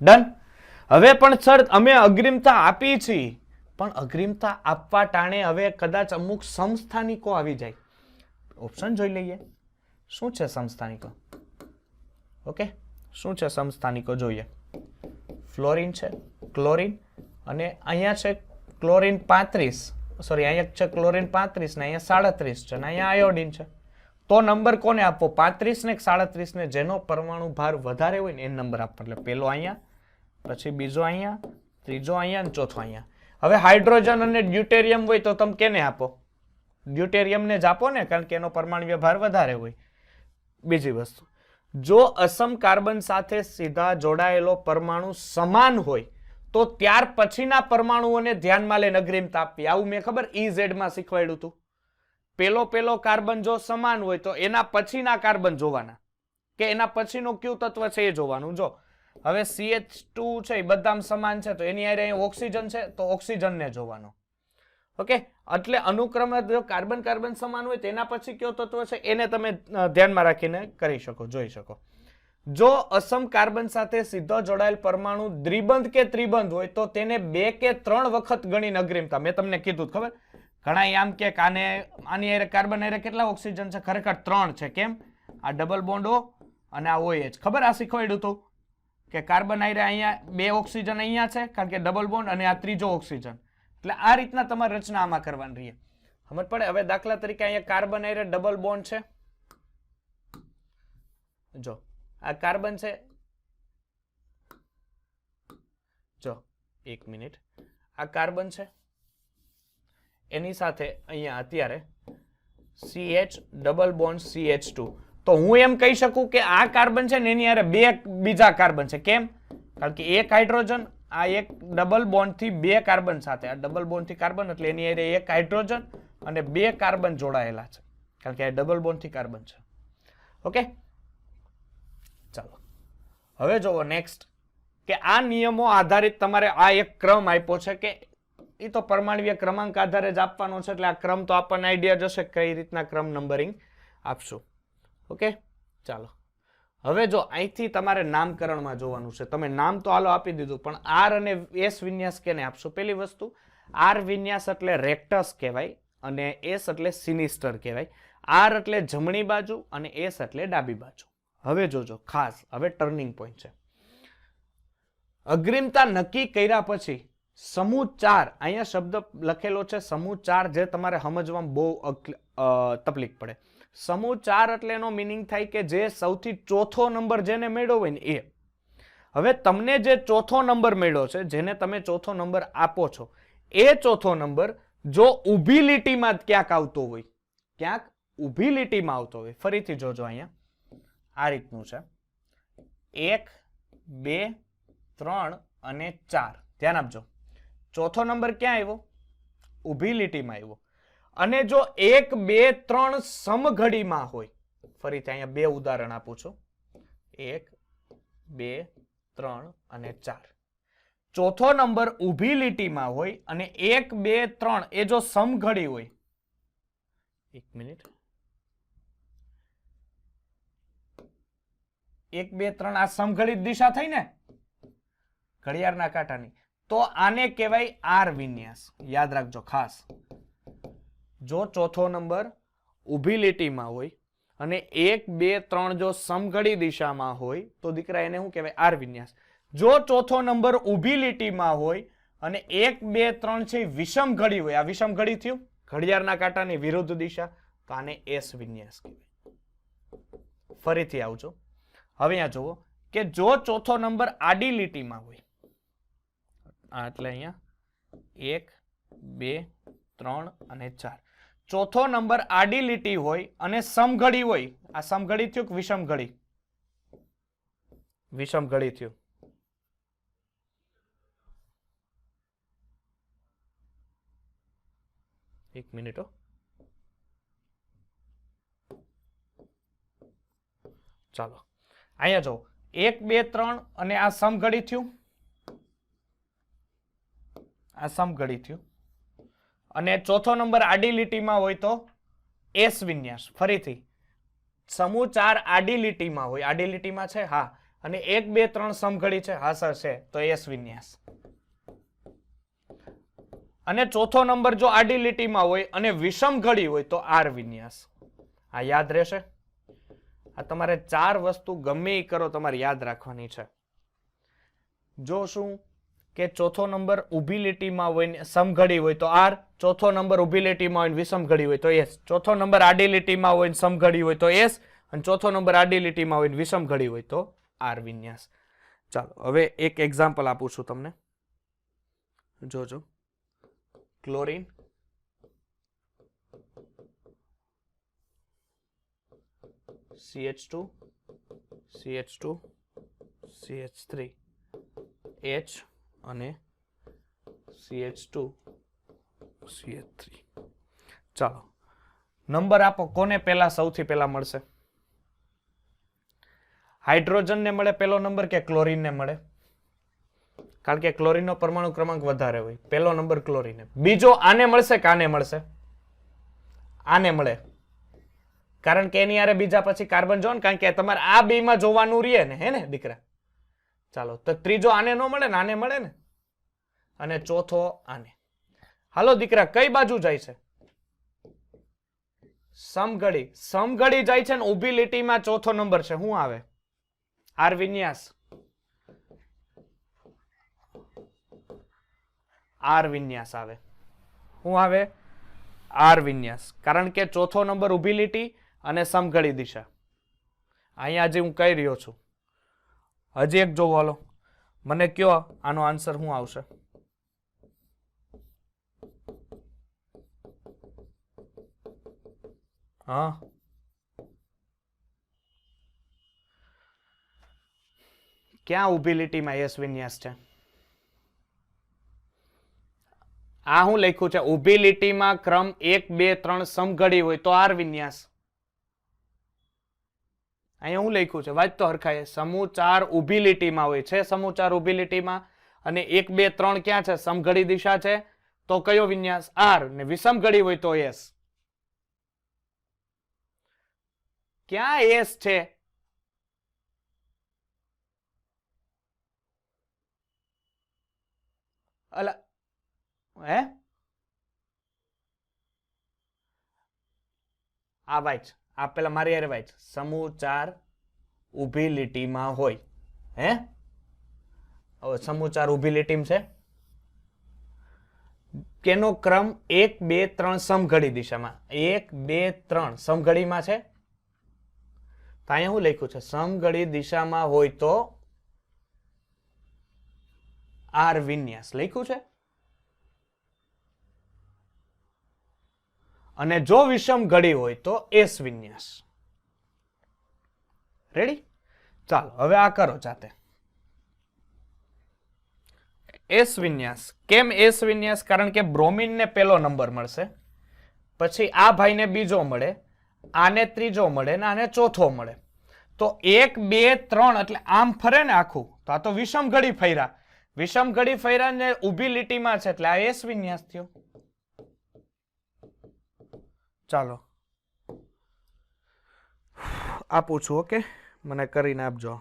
ડન. હવે પણ સર અમે અગ્રિમતા આપી છીએ, પણ અગ્રિમતા આપવા ટાણે હવે કદાચ અમુક સમસ્થાનિકો આવી જાય. ઓપ્શન જોઈ લઈએ. શું છે સમસ્થાનિકો? ઓકે, શું છે સમસ્થાનિકો જોઈએ. ફ્લોરિન છે, ક્લોરિન, અને અહીંયા છે ક્લોરિન 35, સોરી અહીંયા છે ક્લોરિન 35 ને અહીંયા 37 છે, ને અહીંયા આયોડિન છે. તો નંબર કોને આપવો? 35 ને 37 ને જેનો પરમાણુ ભાર વધારે હોય ને એ નંબર આપવો. એટલે પેલો અહીંયા, પછી બીજો અહીંયા, ત્રીજો અહીંયા અને ચોથો અહીંયા. હવે હાઇડ્રોજન અને ડ્યુટેરિયમ હોય તો તમે કેને આપો? ડ્યુટેરિયમને જ આપો ને, કારણ કે એનો પરમાણુ ભાર વધારે હોય. બીજી વસ્તુ, જો અસમ કાર્બન સાથે સીધા જોડાયેલો પરમાણુ સમાન હોય તો ત્યાર પછીના પરમાણુઓને ધ્યાનમાં લઈને અગ્રિમતા આપવી. આવું મેં ખબર EZ માં શીખવાડ્યું હતું. પેલો કાર્બન જો સમાન હોય તો એના પછીના કાર્બન જોવાના, કે એના પછીનો કયું તત્વ છે એ જોવાનું. જો હવે CH2 છે એ બધામાં સમાન છે તો એની હારે ઓક્સિજન છે તો ઓક્સિજનને જોવાનો. ઓકે, એટલે અનુક્રમે જો કાર્બન કાર્બન સમાન હોય તો એના પછી કયો તત્વ છે એને તમે ધ્યાનમાં રાખીને કરી શકો, જોઈ શકો. જો અસમ કાર્બન સાથે સીધો જોડાયેલ પરમાણુ દ્વિબંધ કે ત્રિબંધ હોય તો તેને 2 કે 3 વખત ગણીને અગ્રિમતા. મેં તમને કીધું ખબર, ઘણા આમ કે આની હારે કાર્બન હારે કેટલા ઓક્સિજન છે? ખરેખર 3 છે. કેમ? આ ડબલ બોન્ડ O અને આ OH. ખબર આ શીખવાડ્યું હતું કે કાર્બન હારે અહીંયા 2 ઓક્સિજન અહીંયા છે, કારણ કે ડબલ બોન્ડ, અને આ ત્રીજો ઓક્સિજન. એટલે આ રીતના તમારે રચના આમાં કરવાની રહી. સમજ પડે? હવે દાખલા તરીકે અહીંયા કાર્બન હારે ડબલ બોન્ડ છે. જો આ કાર્બન છે, જો 1 મિનિટ, આ કાર્બન છે, એની સાથે અહીંયા અત્યારે CH ડબલ બોન્ડ CH2. તો હું એમ કહી શકું કે આ કાર્બન છે ને એની હારે 2 બીજા કાર્બન છે. કેમ? કારણ કે એક હાઇડ્રોજન, આ એક ડબલ બોન્ડ થી 2 કાર્બન સાથે, આ ડબલ બોન્ડ થી કાર્બન એટલે એની હારે એક હાઇડ્રોજન અને 2 કાર્બન જોડાયેલા છે, કારણ કે આ ડબલ બોન્ડ થી કાર્બન છે. ઓકે, ચાલો હવે જોવો નેક્સ્ટ, કે આ નિયમો આધારિત તમારે આ એક ક્રમ આપ્યો છે કે એ તો પરમાણ્વીય ક્રમાંક આધારે જ આપવાનો છે, એટલે આ ક્રમ તો આપણને આઈડિયા જશે કઈ રીતના ક્રમ નંબરિંગ આપશું. ઓકે, ચાલો હવે જો અહીંથી તમારે નામકરણમાં જોવાનું છે. તમે નામ તો હાલો આપી દીધું, પણ આર અને એસ વિન્યાસ કેને આપશો? પેલી વસ્તુ, આર વિન્યાસ એટલે રેક્ટસ કહેવાય અને એસ એટલે સિનિસ્ટર કહેવાય. આર એટલે જમણી બાજુ અને એસ એટલે ડાબી બાજુ. હવે જોજો ખાસ, હવે ટર્નિંગ પોઈન્ટ છે. અગ્રિમતા નક્કી કર્યા પછી સમૂહ 4, અહીંયા શબ્દ લખેલો છે સમૂહ 4, જે તમારે સમજવામાં બહુ તકલીફ પડે. સમૂહ 4 એટલે એનો મિનિંગ થાય કે જે સૌથી ચોથો નંબર જેને મેળવ્યો હોય ને એ. હવે તમને જે ચોથો નંબર મળ્યો છે, જેને તમે ચોથો નંબર આપો છો, એ ચોથો નંબર જો ઊભી લીટીમાં ક્યાંક આવતો હોય, ક્યાંક ઊભી લીટીમાં આવતો હોય, ફરીથી જોજો અહીંયા આ રીતનું છે 1 2 3 અને 4. ધ્યાન આપજો, ચોથો નંબર ક્યાં આવ્યો? ઊભી લીટીમાં આવ્યો. અને જો 1 2 3 સમઘડીમાં હોય, ફરીથી અહીંયા બે ઉદાહરણ આપું છું, 1 2 3 અને 4. ચોથો નંબર ઊભી લીટીમાં હોય અને 1 2 3 એ જો સમઘડી હોય, એક મિનિટ, 1 2 3 આ સમઘડિત દિશા થઈ ને ઘડિયાળના કાંટાની, તો આને કહેવાય આર વિન્યાસ. યાદ રાખજો ખાસ, જો ચોથો નંબર ઊભી લીટીમાં હોય અને 1 2 3 જો સમઘડી દિશામાં હોય તો દીકરા એને શું કહેવાય? આર વિન્યાસ. જો ચોથો નંબર ઊભી લીટીમાં હોય અને 1 2 3 છે વિષમ ઘડી હોય, આ વિષમ ઘડી થયું ઘડિયાળના કાંટાની વિરુદ્ધ દિશા, તો આને એસ વિન્યાસ કહેવાય. ફરીથી આવજો, હવે અહીંયા જુઓ કે જો ચોથો નંબર આડી લીટીમાં હોય, એટલે અહીંયા 1 2 3 અને 4, ચોથો નંબર આડી લીટી હોય અને સમઘડી હોય, આ સમઘડી થયું કે વિષમ ઘડી? વિષમ ઘડી થયું. એક મિનિટ, ચાલો અહીંયા જો 1 2 3 અને આ સમઘડી થયું, આ સમઘડી થયું, અને ચોથો નંબર આડી લીટીમાં હોય તો એસ વિન્યાસ. ફરીથી સમૂહ 4 આડી લીટીમાં હોય, આડી લીટીમાં છે હા, અને 1 2 3 સમઘડી છે, હા સર છે, તો એસ વિન્યાસ. અને ચોથો નંબર જો આડી લીટીમાં હોય અને વિષમ ઘડી હોય તો આર વિન્યાસ. આ યાદ રહેશે. આ તમારે 4 વસ્તુ ગમે એ કરો તમારે યાદ રાખવાની છે. જો શું કે ચોથો નંબર ઊભી લીટીમાં હોય ને સમઘડી હોય તો આર, ચોથો નંબર ઊભી લીટીમાં હોય ને વિષમ ઘડી હોય તો એસ, ચોથો નંબર આડી લીટીમાં હોય ને સમઘડી હોય તો એસ, અને ચોથો નંબર આડી લીટીમાં હોય ને વિષમ ઘડી હોય તો આર વિન્યાસ. ચાલો હવે એક એક્ઝામ્પલ આપું છું તમને, જોજો. Chlorine, CH2 CH2 CH3 H અને CH2 CH3. ચાલો નંબર આપો, કોને પહેલા સૌથી પહેલા મળશે? હાઇડ્રોજન ને મળે પહેલો નંબર કે ક્લોરીન ને મળે? કારણ કે ક્લોરીનનો પરમાણુ ક્રમાંક વધારે હોય, પહેલો નંબર ક્લોરીન. બીજો આને મળશે કે આને મળશે? આને મળે, કારણ કે એની હારે બીજા પછી કાર્બન જો ને, કારણ કે તમારે આ બે માં જોવાનું રહે ને, હે ને દીકરા? ચાલો તો ત્રીજો આને ન મળે ને આને મળે ને, અને ચોથો આને. હાલો દીકરા કઈ બાજુ જાય છે? સમઘડી. સમઘડી જાય છે ને ઊભી લીટીમાં ચોથો નંબર છે, શું આવે? આર વિન્યાસ. આર વિન્યાસ આવે. શું આવે? આર વિન્યાસ. કારણ કે ચોથો નંબર ઊભી લીટી અને સમઘડી દિશા. અહીંયા હજી હું કહી રહ્યો છું. હજી એક જોવો, હાલો મને કયો આનો આન્સર શું આવશે? હા, ક્યાં ઊભી લીટીમાં એસ વિન્યાસ છે? આ હું લખ્યું છે, ઊભી લીટીમાં ક્રમ 1 2 3 સમઘડી હોય તો આર વિન્યાસ. અહીંયા હું લખ્યું છે, વાંચ તો હરખાય. સમૂહ 4 ઊભી લીટીમાં હોય છે, સમૂહ 4 ઊભી લીટીમાં, અને 1 2 3 ક્યાં છે? સમઘડી દિશા છે, તો કયો વિન્યાસ? આર. ને વિષમ ઘડી હોય તો એસ. ક્યાં એસ છે? અલા હે આ વાંચ, આ પેલા મારી યાર વાંચ. સમૂહ 4 ઊભી લીટીમાં હોય. હે સમૂહ 4 ઊભી લીટીમાં છે. કેનો ક્રમ 1 2 3 સમઘડી દિશામાં. 1 2 3 સમઘડીમાં છે. તો અહીંયા શું લખ્યું છે? સમઘડી દિશામાં હોય તો આર વિન્યાસ લખ્યું છે. અને જો વિષમ ઘડી હોય તો એસ વિન્યાસ. રેડી? ચાલો હવે આ કરો જાતે. એસ વિન્યાસ. કેમ એસ વિન્યાસ? કારણ કે બ્રોમિન ને પેલો નંબર મળશે, પછી આ ભાઈને બીજો મળે, આને ત્રીજો મળે ને આને ચોથો મળે. તો 1 2 3 એટલે આમ ફરે ને આખું, તો આ તો વિષમ ઘડી ફર્યા. વિષમ ઘડી ફર્યા ને ઊભી લીટીમાં છે એટલે આ એસ વિન્યાસ થયો. ચાલો આ પૂછું. ઓકે, મને કરીને આપજો.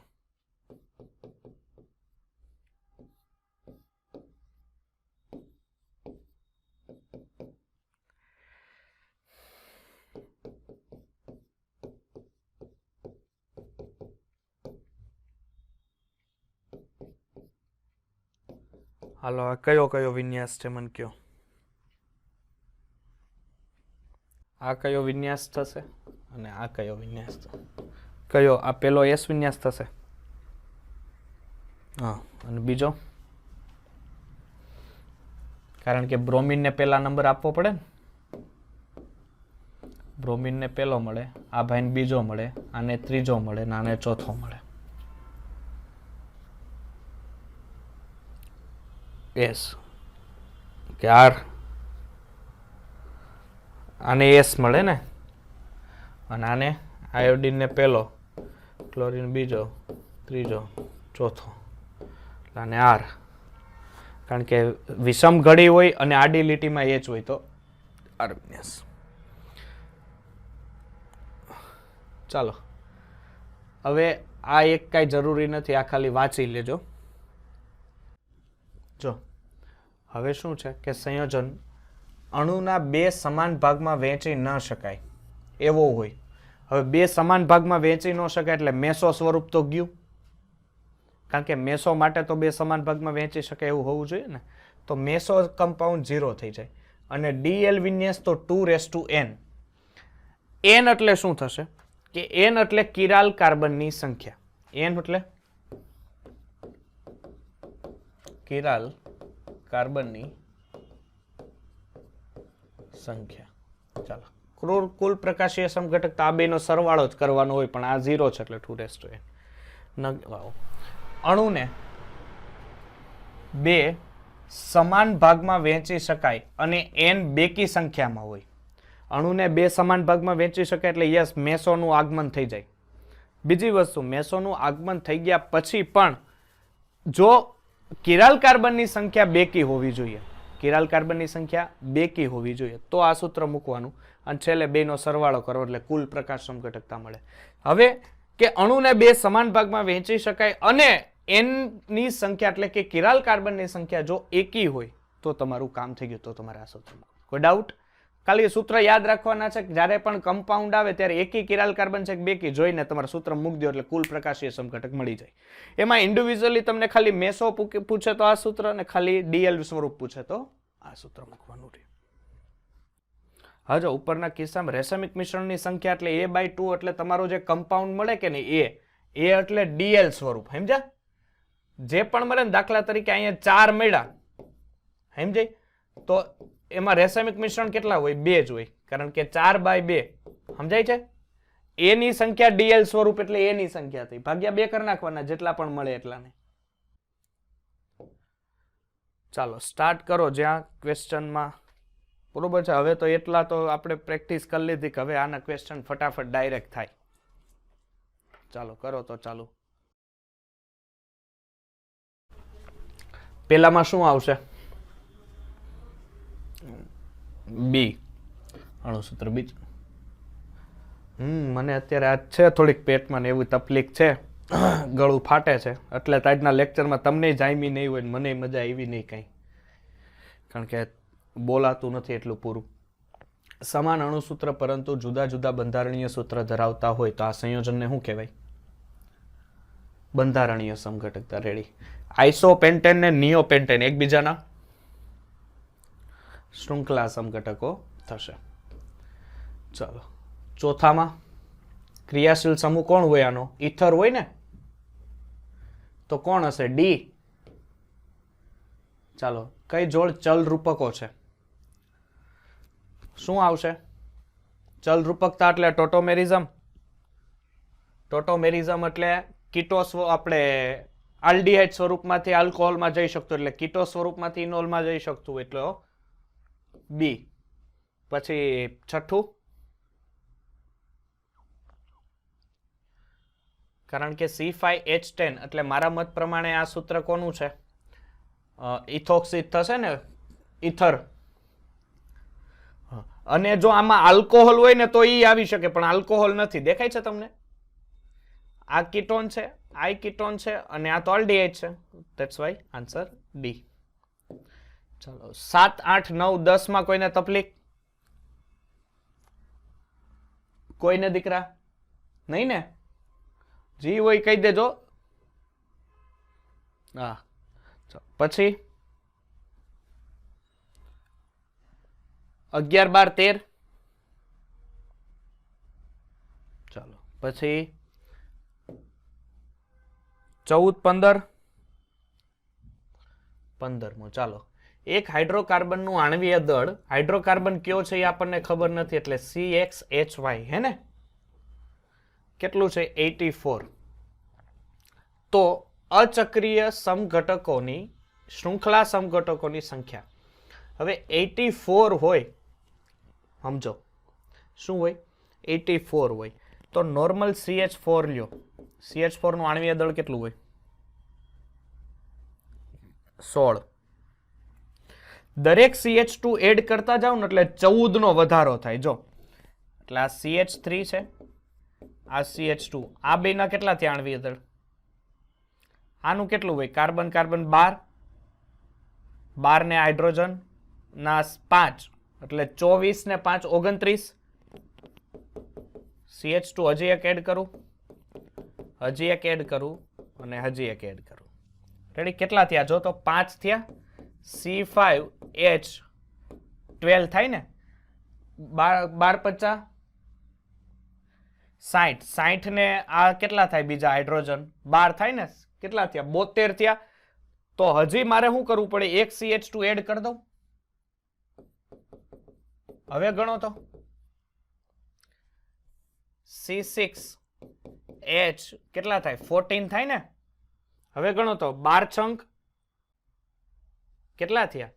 હાલો આ કયો કયો વિન્યાસ છે મને કયો. આ કયો વિન્યાસ થશે અને આ કયો વિન્યાસ થશે? કયો? આ પેલો એસ વિન્યાસ થશે. હા, અને બીજો? કારણ કે બ્રોમિન ને પેલા નંબર આપવો પડે ને. બ્રોમિન ને પેલો મળે, આ ભાઈને બીજો મળે, આને ત્રીજો મળે ને આને ચોથો મળે. એસ કે આર. આને એસ મળે ને, અને આને આયોડિન ને પેલો, ક્લોરીન બીજો, ત્રીજો, ચોથો, અને આર. કારણ કે વિષમ ઘડી હોય અને આડી લીટીમાં એચ હોય તો આર વિન્યાસ. ચાલો હવે આ એક કાંઈ જરૂરી નથી, આ ખાલી વાંચી લેજો. જો હવે શું છે કે સંયોજન અણુના 2 સમાન ભાગમાં વહેંચી ન શકાય એવો હોય. હવે 2 સમાન ભાગમાં વહેંચી ન શકાય એટલે મેસો સ્વરૂપ તો ગયું. કારણ કે મેસો માટે તો 2 સમાન ભાગમાં વહેંચી શકાય એવું હોવું જોઈએ ને. તો મેસો કમ્પાઉન્ડ 0 થઈ જાય. અને ડીએલ વિન્યાસ તો 2n. n એટલે શું થશે કે n એટલે કિરાલ કાર્બનની સંખ્યા. n એટલે કિરાલ કાર્બનની સંખ્યા. ચાલો કુલ પ્રકાશીય સમઘટકતા આ બેનો સરવાળો જ કરવાનો હોય, પણ આ 0 છે એટલે 2n. અણુને 2 સમાન ભાગમાં વહેંચી શકાય અને n બેકી સંખ્યામાં હોય. અણુને 2 સમાન ભાગમાં વહેંચી શકાય એટલે યસ મેસોનું આગમન થઈ જાય. બીજી વસ્તુ, મેસોનું આગમન થઈ ગયા પછી પણ જો કિરાલ કાર્બનની સંખ્યા બેકી હોવી જોઈએ, કિરાલ કાર્બનની સંખ્યા બેકી હોવી જોઈએ, તો આ સૂત્ર મૂકવાનું અને છેલ્લે બેનો સરવાળો કરો એટલે કુલ પ્રકાશ સમઘટકતા મળે. હવે કે અણુને 2 સમાન ભાગમાં વહેંચી શકાય અને n ની સંખ્યા એટલે કે કિરાલ કાર્બનની સંખ્યા જો એકી હોય તો તમારું કામ થઈ ગયું. તો તમારે આ સૂત્ર મૂકો. કોઈ ડાઉટ? ખાલી સૂત્ર યાદ રાખવાના છે કે જ્યારે પણ કમ્પાઉન્ડ આવે ત્યારે એકી કિરાલ કાર્બન છે કે બેકી જોઈને તમારે સૂત્ર મૂકી દો એટલે કુલ પ્રકાશીય સમઘટક મળી જાય. એમાં ઇન્ડિવિજ્યુઅલી તમને ખાલી મેસો પૂછે તો આ સૂત્ર અને ખાલી ડીએલ સ્વરૂપ પૂછે તો આ સૂત્ર મૂકવાનું રહે. હા, જો ઉપરના કિસ્સામાં રેસમિક મિશ્રણની સંખ્યા એટલે a/2 એટલે તમારો જે કમ્પાઉન્ડ મળે કે નહીં એ એટલે ડીએલ સ્વરૂપ. સમજ્યા? જે પણ મળે ને, દાખલા તરીકે અહીંયા 4 મળ્યા, સમજાય? તો એમાં રેસમિક મિશ્રણ કેટલા હોય? 2 જ હોય, કારણ કે 4/2. સમજાય છે? એ ની સંખ્યા ડીએલ સ્વરૂપ એટલે એ ની સંખ્યા થઈ, ભાગ્યા 2 કરી નાખવાના, જેટલા પણ મળે એટલાને. ચાલો સ્ટાર્ટ કરો જ્યાં ક્વેશ્ચનમાં. બરોબર છે? હવે તો એટલા તો આપણે પ્રેક્ટિસ કરી લીધી કે હવે આના ક્વેશ્ચન ફટાફટ ડાયરેક્ટ થાય. ચાલો કરો તો ચાલુ. પેલામાં શું આવશે? બી અણુસૂત્ર બીજું. મને અત્યારે આ છે થોડીક પેટમાં ને એવી તકલીફ છે, ગળું ફાટે છે, એટલે આજના લેક્ચરમાં તમને જામી નહીં હોય ને મને મજા આવી નહીં કાંઈ, કારણ કે બોલાતું નથી એટલું પૂરું. સમાન અણુસૂત્ર પરંતુ જુદા જુદા બંધારણીય સૂત્ર ધરાવતા હોય તો આ સંયોજનને શું કહેવાય? બંધારણીય સમઘટકતા. રેડી. આઇસોપેન્ટેન ને નિયોપેન્ટેન એકબીજાના શૃંખલા સમઘટકો થશે. ચાલો, ચોથામાં ક્રિયાશીલ સમૂહ કોણ હોય? આનો ઇથર હોય ને, તો કોણ હશે? ડી. ચાલો, કઈ જોડ ચલ રૂપકો છે? શું આવશે? ચલ રૂપકતા એટલે ટોટોમેરિઝમ. ટોટોમેરિઝમ એટલે કીટો આપણે આલ્ડીહાઇડ સ્વરૂપમાંથી આલ્કોહોલમાં જઈ શકતું, એટલે કીટો સ્વરૂપમાંથી ઇનોલમાં જઈ શકતું, એટલે બી. પછી છઠ્ઠું, કારણ કે C5H10 એટલે મારા મત પ્રમાણે આ સૂત્ર કોનું છે? ઇથોક્સિડ થશે ને, ઇથર. અને જો આમાં આલ્કોહોલ હોય ને તો ઈ આવી શકે, પણ આલ્કોહોલ નથી. દેખાય છે તમને? આ કીટોન છે, આ કીટોન છે, અને આ તો આલ્ડીહાઇડ છે. That's why answer D. ચાલો, 7, 8, 9, 10 માં કોઈને તકલીફ? કોઈને દીકરા? નહીં ને? જી હોય કહી દેજો. હા. પછી 11, 12, 13. ચાલો, પછી 14, 15. ચાલો, એક હાઇડ્રોકાર્બનનું આણ્વીય દળ, હાઇડ્રોકાર્બન કયો છે એ આપણને ખબર નથી, એટલે CXHY હે ને? કેટલું છે? 84. તો અચક્રીય સમઘટકોની શૃંખલા સમઘટકોની સંખ્યા. હવે 84 હોય, સમજો શું હોય? 84 હોય તો નોર્મલ CH4 લ્યો. CH4 નું આણ્વીય દળ કેટલું હોય? 16. દરેક CH2 એડ કરતા જાવ ને એટલે 14 નો વધારો થાય. જો, એટલે આ CH3 છે, આ CH2, આ બેના કેટલા થયા આણ્વીય દળ? આનું કેટલું હોય? કાર્બન કાર્બન 12, 12 ને હાઇડ્રોજન ના 5, એટલે 24 ને 5 29. CH2 હજી એક એડ કરું, હજી એક એડ કરું, અને હજી એક એડ કરું. રેડી? કેટલા થયા? જો તો 5 થયા. C5H12 થાય ને? 12 50 60. 60 ને આ કેટલા થાય? બીજા હાઇડ્રોજન 12 થાય ને? કેટલા થયા? 72 થયા. તો હજી મારે શું કરવું પડે? એક CH2 એડ કરી દઉં. હવે ગણો તો C6H કેટલા થાય? 14 થાય ને? હવે ગણો તો 12 છંક કેટલા થયા?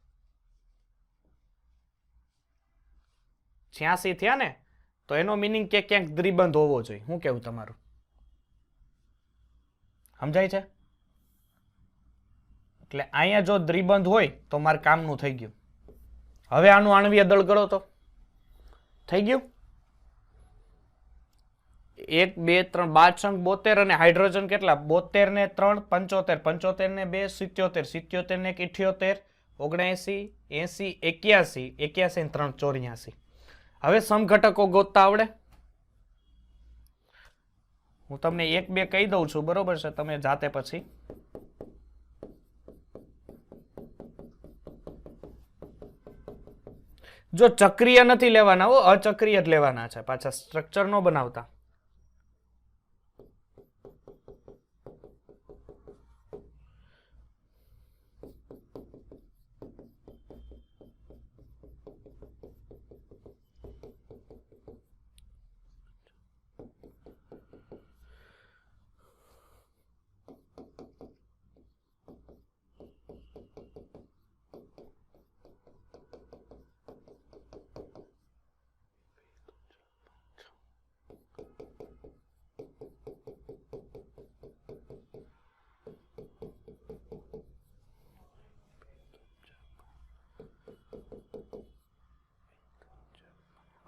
86 થયા ને? તો એનો મીનિંગ કે ક્યાંક દ્વિબંધ હોવો જોઈએ. શું કેવું તમારું? સમજાય છે? એટલે અહીંયા જો દ્વિબંધ હોય તો મારે કામનું થઈ ગયું. હવે આનું આણ્વીય દળ ગણો તો થઈ ગયું. 1 2 3 12 72, અને હાઇડ્રોજન કેટલા? 72 ને 3 75, 75 ને 2 77, 77 ને 1 78, 79 80 81, 81 ને 3 84. હવે સમઘટકો ગોતતા આવડે? હું તમને 1 2 કહી દઉં છું, બરોબર છે? તમે જાતે પછી જો ચક્રીય નથી લેવાના, અચક્રીય જ લેવાના છે. પાછા સ્ટ્રક્ચર નો બનાવતા.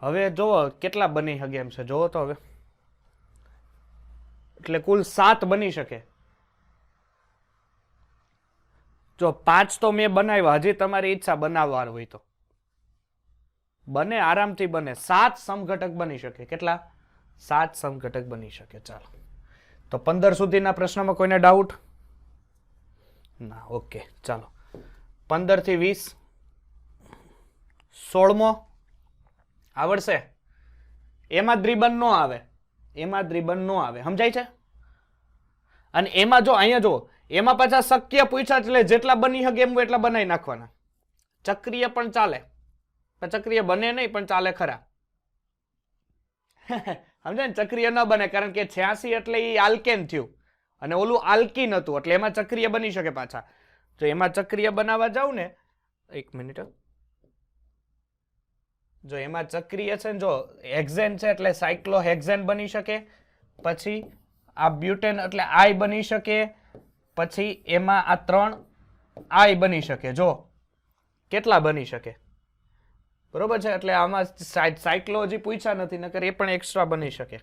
હવે જોવો કેટલા બની શકે એમ છે, જોવો તો હવે. એટલે કુલ 7 બની શકે. જો 5 તો મેં બનાવ્યા, હજી તમારી ઈચ્છા બનાવવા હોય તો બને, આરામથી બને. 7 સમઘટક બની શકે. કેટલા? 7 સમઘટક બની શકે. ચાલો, તો 15 સુધીના પ્રશ્નમાં કોઈને ડાઉટ? ના. ઓકે, ચાલો. 15 થી 20. 16મો આવડશે? એમાં દ્રિબન નો આવે, એમાં દ્રિબન નો આવે, સમજાય છે? અને એમાં જો અહીંયા જો, એમાં પાછા શક્ય પૂછ્યા, એટલે જેટલા બની શકે એમ એટલા બનાવી નાખવાના. ચક્રીય પણ ચાલે, પણ ચક્રીય બને નહીં, પણ ચાલે ખરા. સમજાય ને? ચક્રીય ન બને કારણ કે 86 એટલે એ આલ્કેન થયું અને ઓલું આલ્કીન હતું, એટલે એમાં ચક્રીય બની શકે પાછા. જો એમાં ચક્રીય બનાવવા જાવ ને, 1 મિનિટ, જો એમાં ચક્રીય છે ને, જો હેક્ઝેન છે એટલે સાયક્લોહેક્ઝેન બની શકે, પછી આ બ્યુટેન એટલે આઈ બની શકે, પછી એમાં આ 3 આઈ બની શકે. જો કેટલા બની શકે, બરોબર છે? એટલે આમાં સાયક્લોજી પૂછ્યા નથી, નકર એ પણ એક્સ્ટ્રા બની શકે.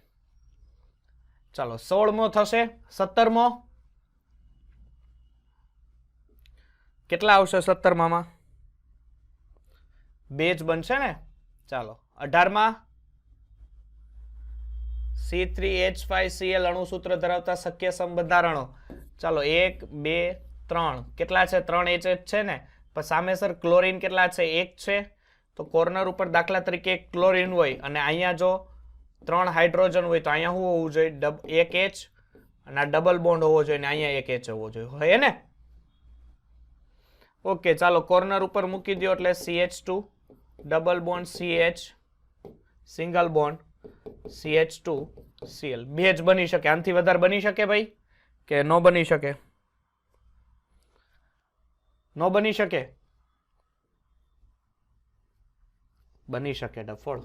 ચાલો, 16મો થશે. 17મો કેટલા આવશે? 17માં 2 જ બનશે ને. ચાલો, 18માં C3H5Cl અણુસૂત્ર ધરાવતા શક્ય સમબંધારણો. ચાલો, 1 2 3 કેટલા છે? 3 HH છે ને. પણ સામેસર ક્લોરીન કેટલા છે? 1 છે. તો કોર્નર ઉપર દાખલા તરીકે એક ક્લોરીન હોય અને અહીંયા જો 3 હાઇડ્રોજન હોય તો અહીંયા શું હોવું જોઈએ? 1 H, અને આ ડબલ બોન્ડ હોવો જોઈએ, અને અહીંયા 1 H હોવો જોઈએ, હોય ને? ઓકે, ચાલો, કોર્નર ઉપર મૂકી દો એટલે CH2 double bond CH, single bond CH2 Cl. 2 જ બની શકે. આનાથી વધારે બની શકે ભાઈ કે ન બની શકે? ન બની શકે? બની શકે ડફોળ.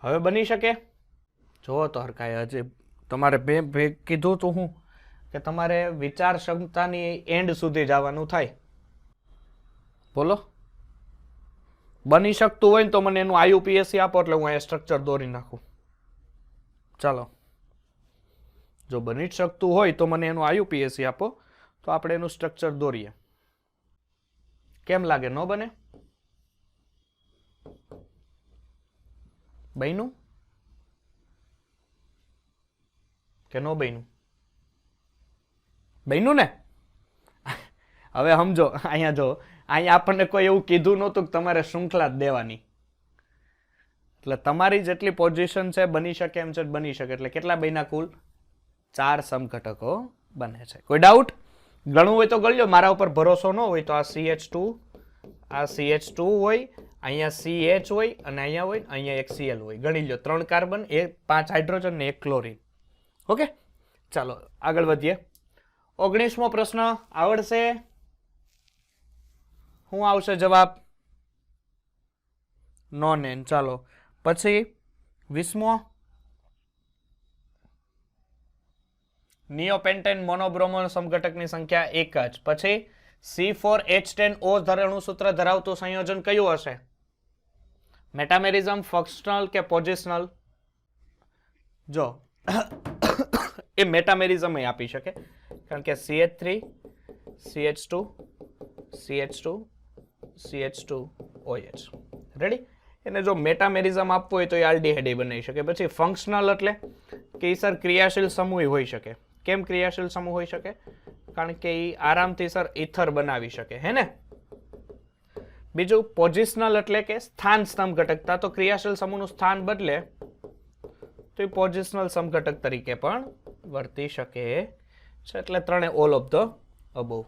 હવે બની શકે? જોવો તો હરકાય, હજી તમારે કીધું તો હું કે તમારે વિચાર ક્ષમતાની એન્ડ સુધી જવાનું થાય. બોલો, બની શકતું હોય ને તો મને એનું IUPAC આપો, એટલે હું અહીંયા સ્ટ્રક્ચર દોરી નાખું. ચાલો, જો બની શકતું હોય તો મને એનું IUPAC આપો, તો આપણે એનું સ્ટ્રક્ચર દોરીએ. કેમ લાગે? ન બને? બન્યું કે ન બન્યું? બન્યું ને? હવે સમજો, અહીંયા જો, અહીંયા આપણને કોઈ એવું કીધું નહોતું કે તમારે શૃંખલા જ દેવાની. એટલે તમારી જેટલી પોઝિશન છે બની શકે એમ છે, બની શકે. એટલે કેટલા બન્યા કુલ? 4 સમઘટકો બને છે. કોઈ ડાઉટ? ગણવું હોય તો ગણજો, મારા ઉપર ભરોસો ન હોય તો આ CH2, આ CH2 હોય, અહીંયા CH હોય, અને અહીંયા હોય, અહીંયા એક Cl હોય. ગણી લો, 3 કાર્બન, 5 હાઇડ્રોજન ને 1 ક્લોરીન. ઓકે, ચાલો આગળ વધીએ. 19મો પ્રશ્ન આવડશે? શું આવશે જવાબ? Non N. ચાલો, પછી 20મો નિયોપેન્ટેન મોનોબ્રોમો સમઘટકની સંખ્યા 1 જ. પછી C4H10O અણુસૂત્ર ધરાવતું સંયોજન કયું હશે? મેટામેરિઝમ, ફંક્શનલ કે પોઝિશનલ? જો એ મેટામેરિઝમ આપી શકે, કારણ કે CH3 CH2 CH2 CH2OH. Ready? એને જો મેટામેરિઝમ આપવું હોય તો એ આલ્ડીહાઇડ બનાવી શકે. પછી ફંક્શનલ એટલે કે સર ક્રિયાશીલ સમૂહ હોઈ શકે. કેમ ક્રિયાશીલ સમૂહ હોઈ શકે? કારણ કે એ આરામથી સર ઇથર બનાવી શકે, હે ને? બીજું પોઝિશનલ એટલે કે સ્થાન સમઘટકતા, તો ક્રિયાશીલ સમૂહનું સ્થાન બદલે તો એ પોઝિશનલ સમઘટક તરીકે પણ વર્તી શકે છે. એટલે 3 ઓલ ઓફ ધ અબોવ.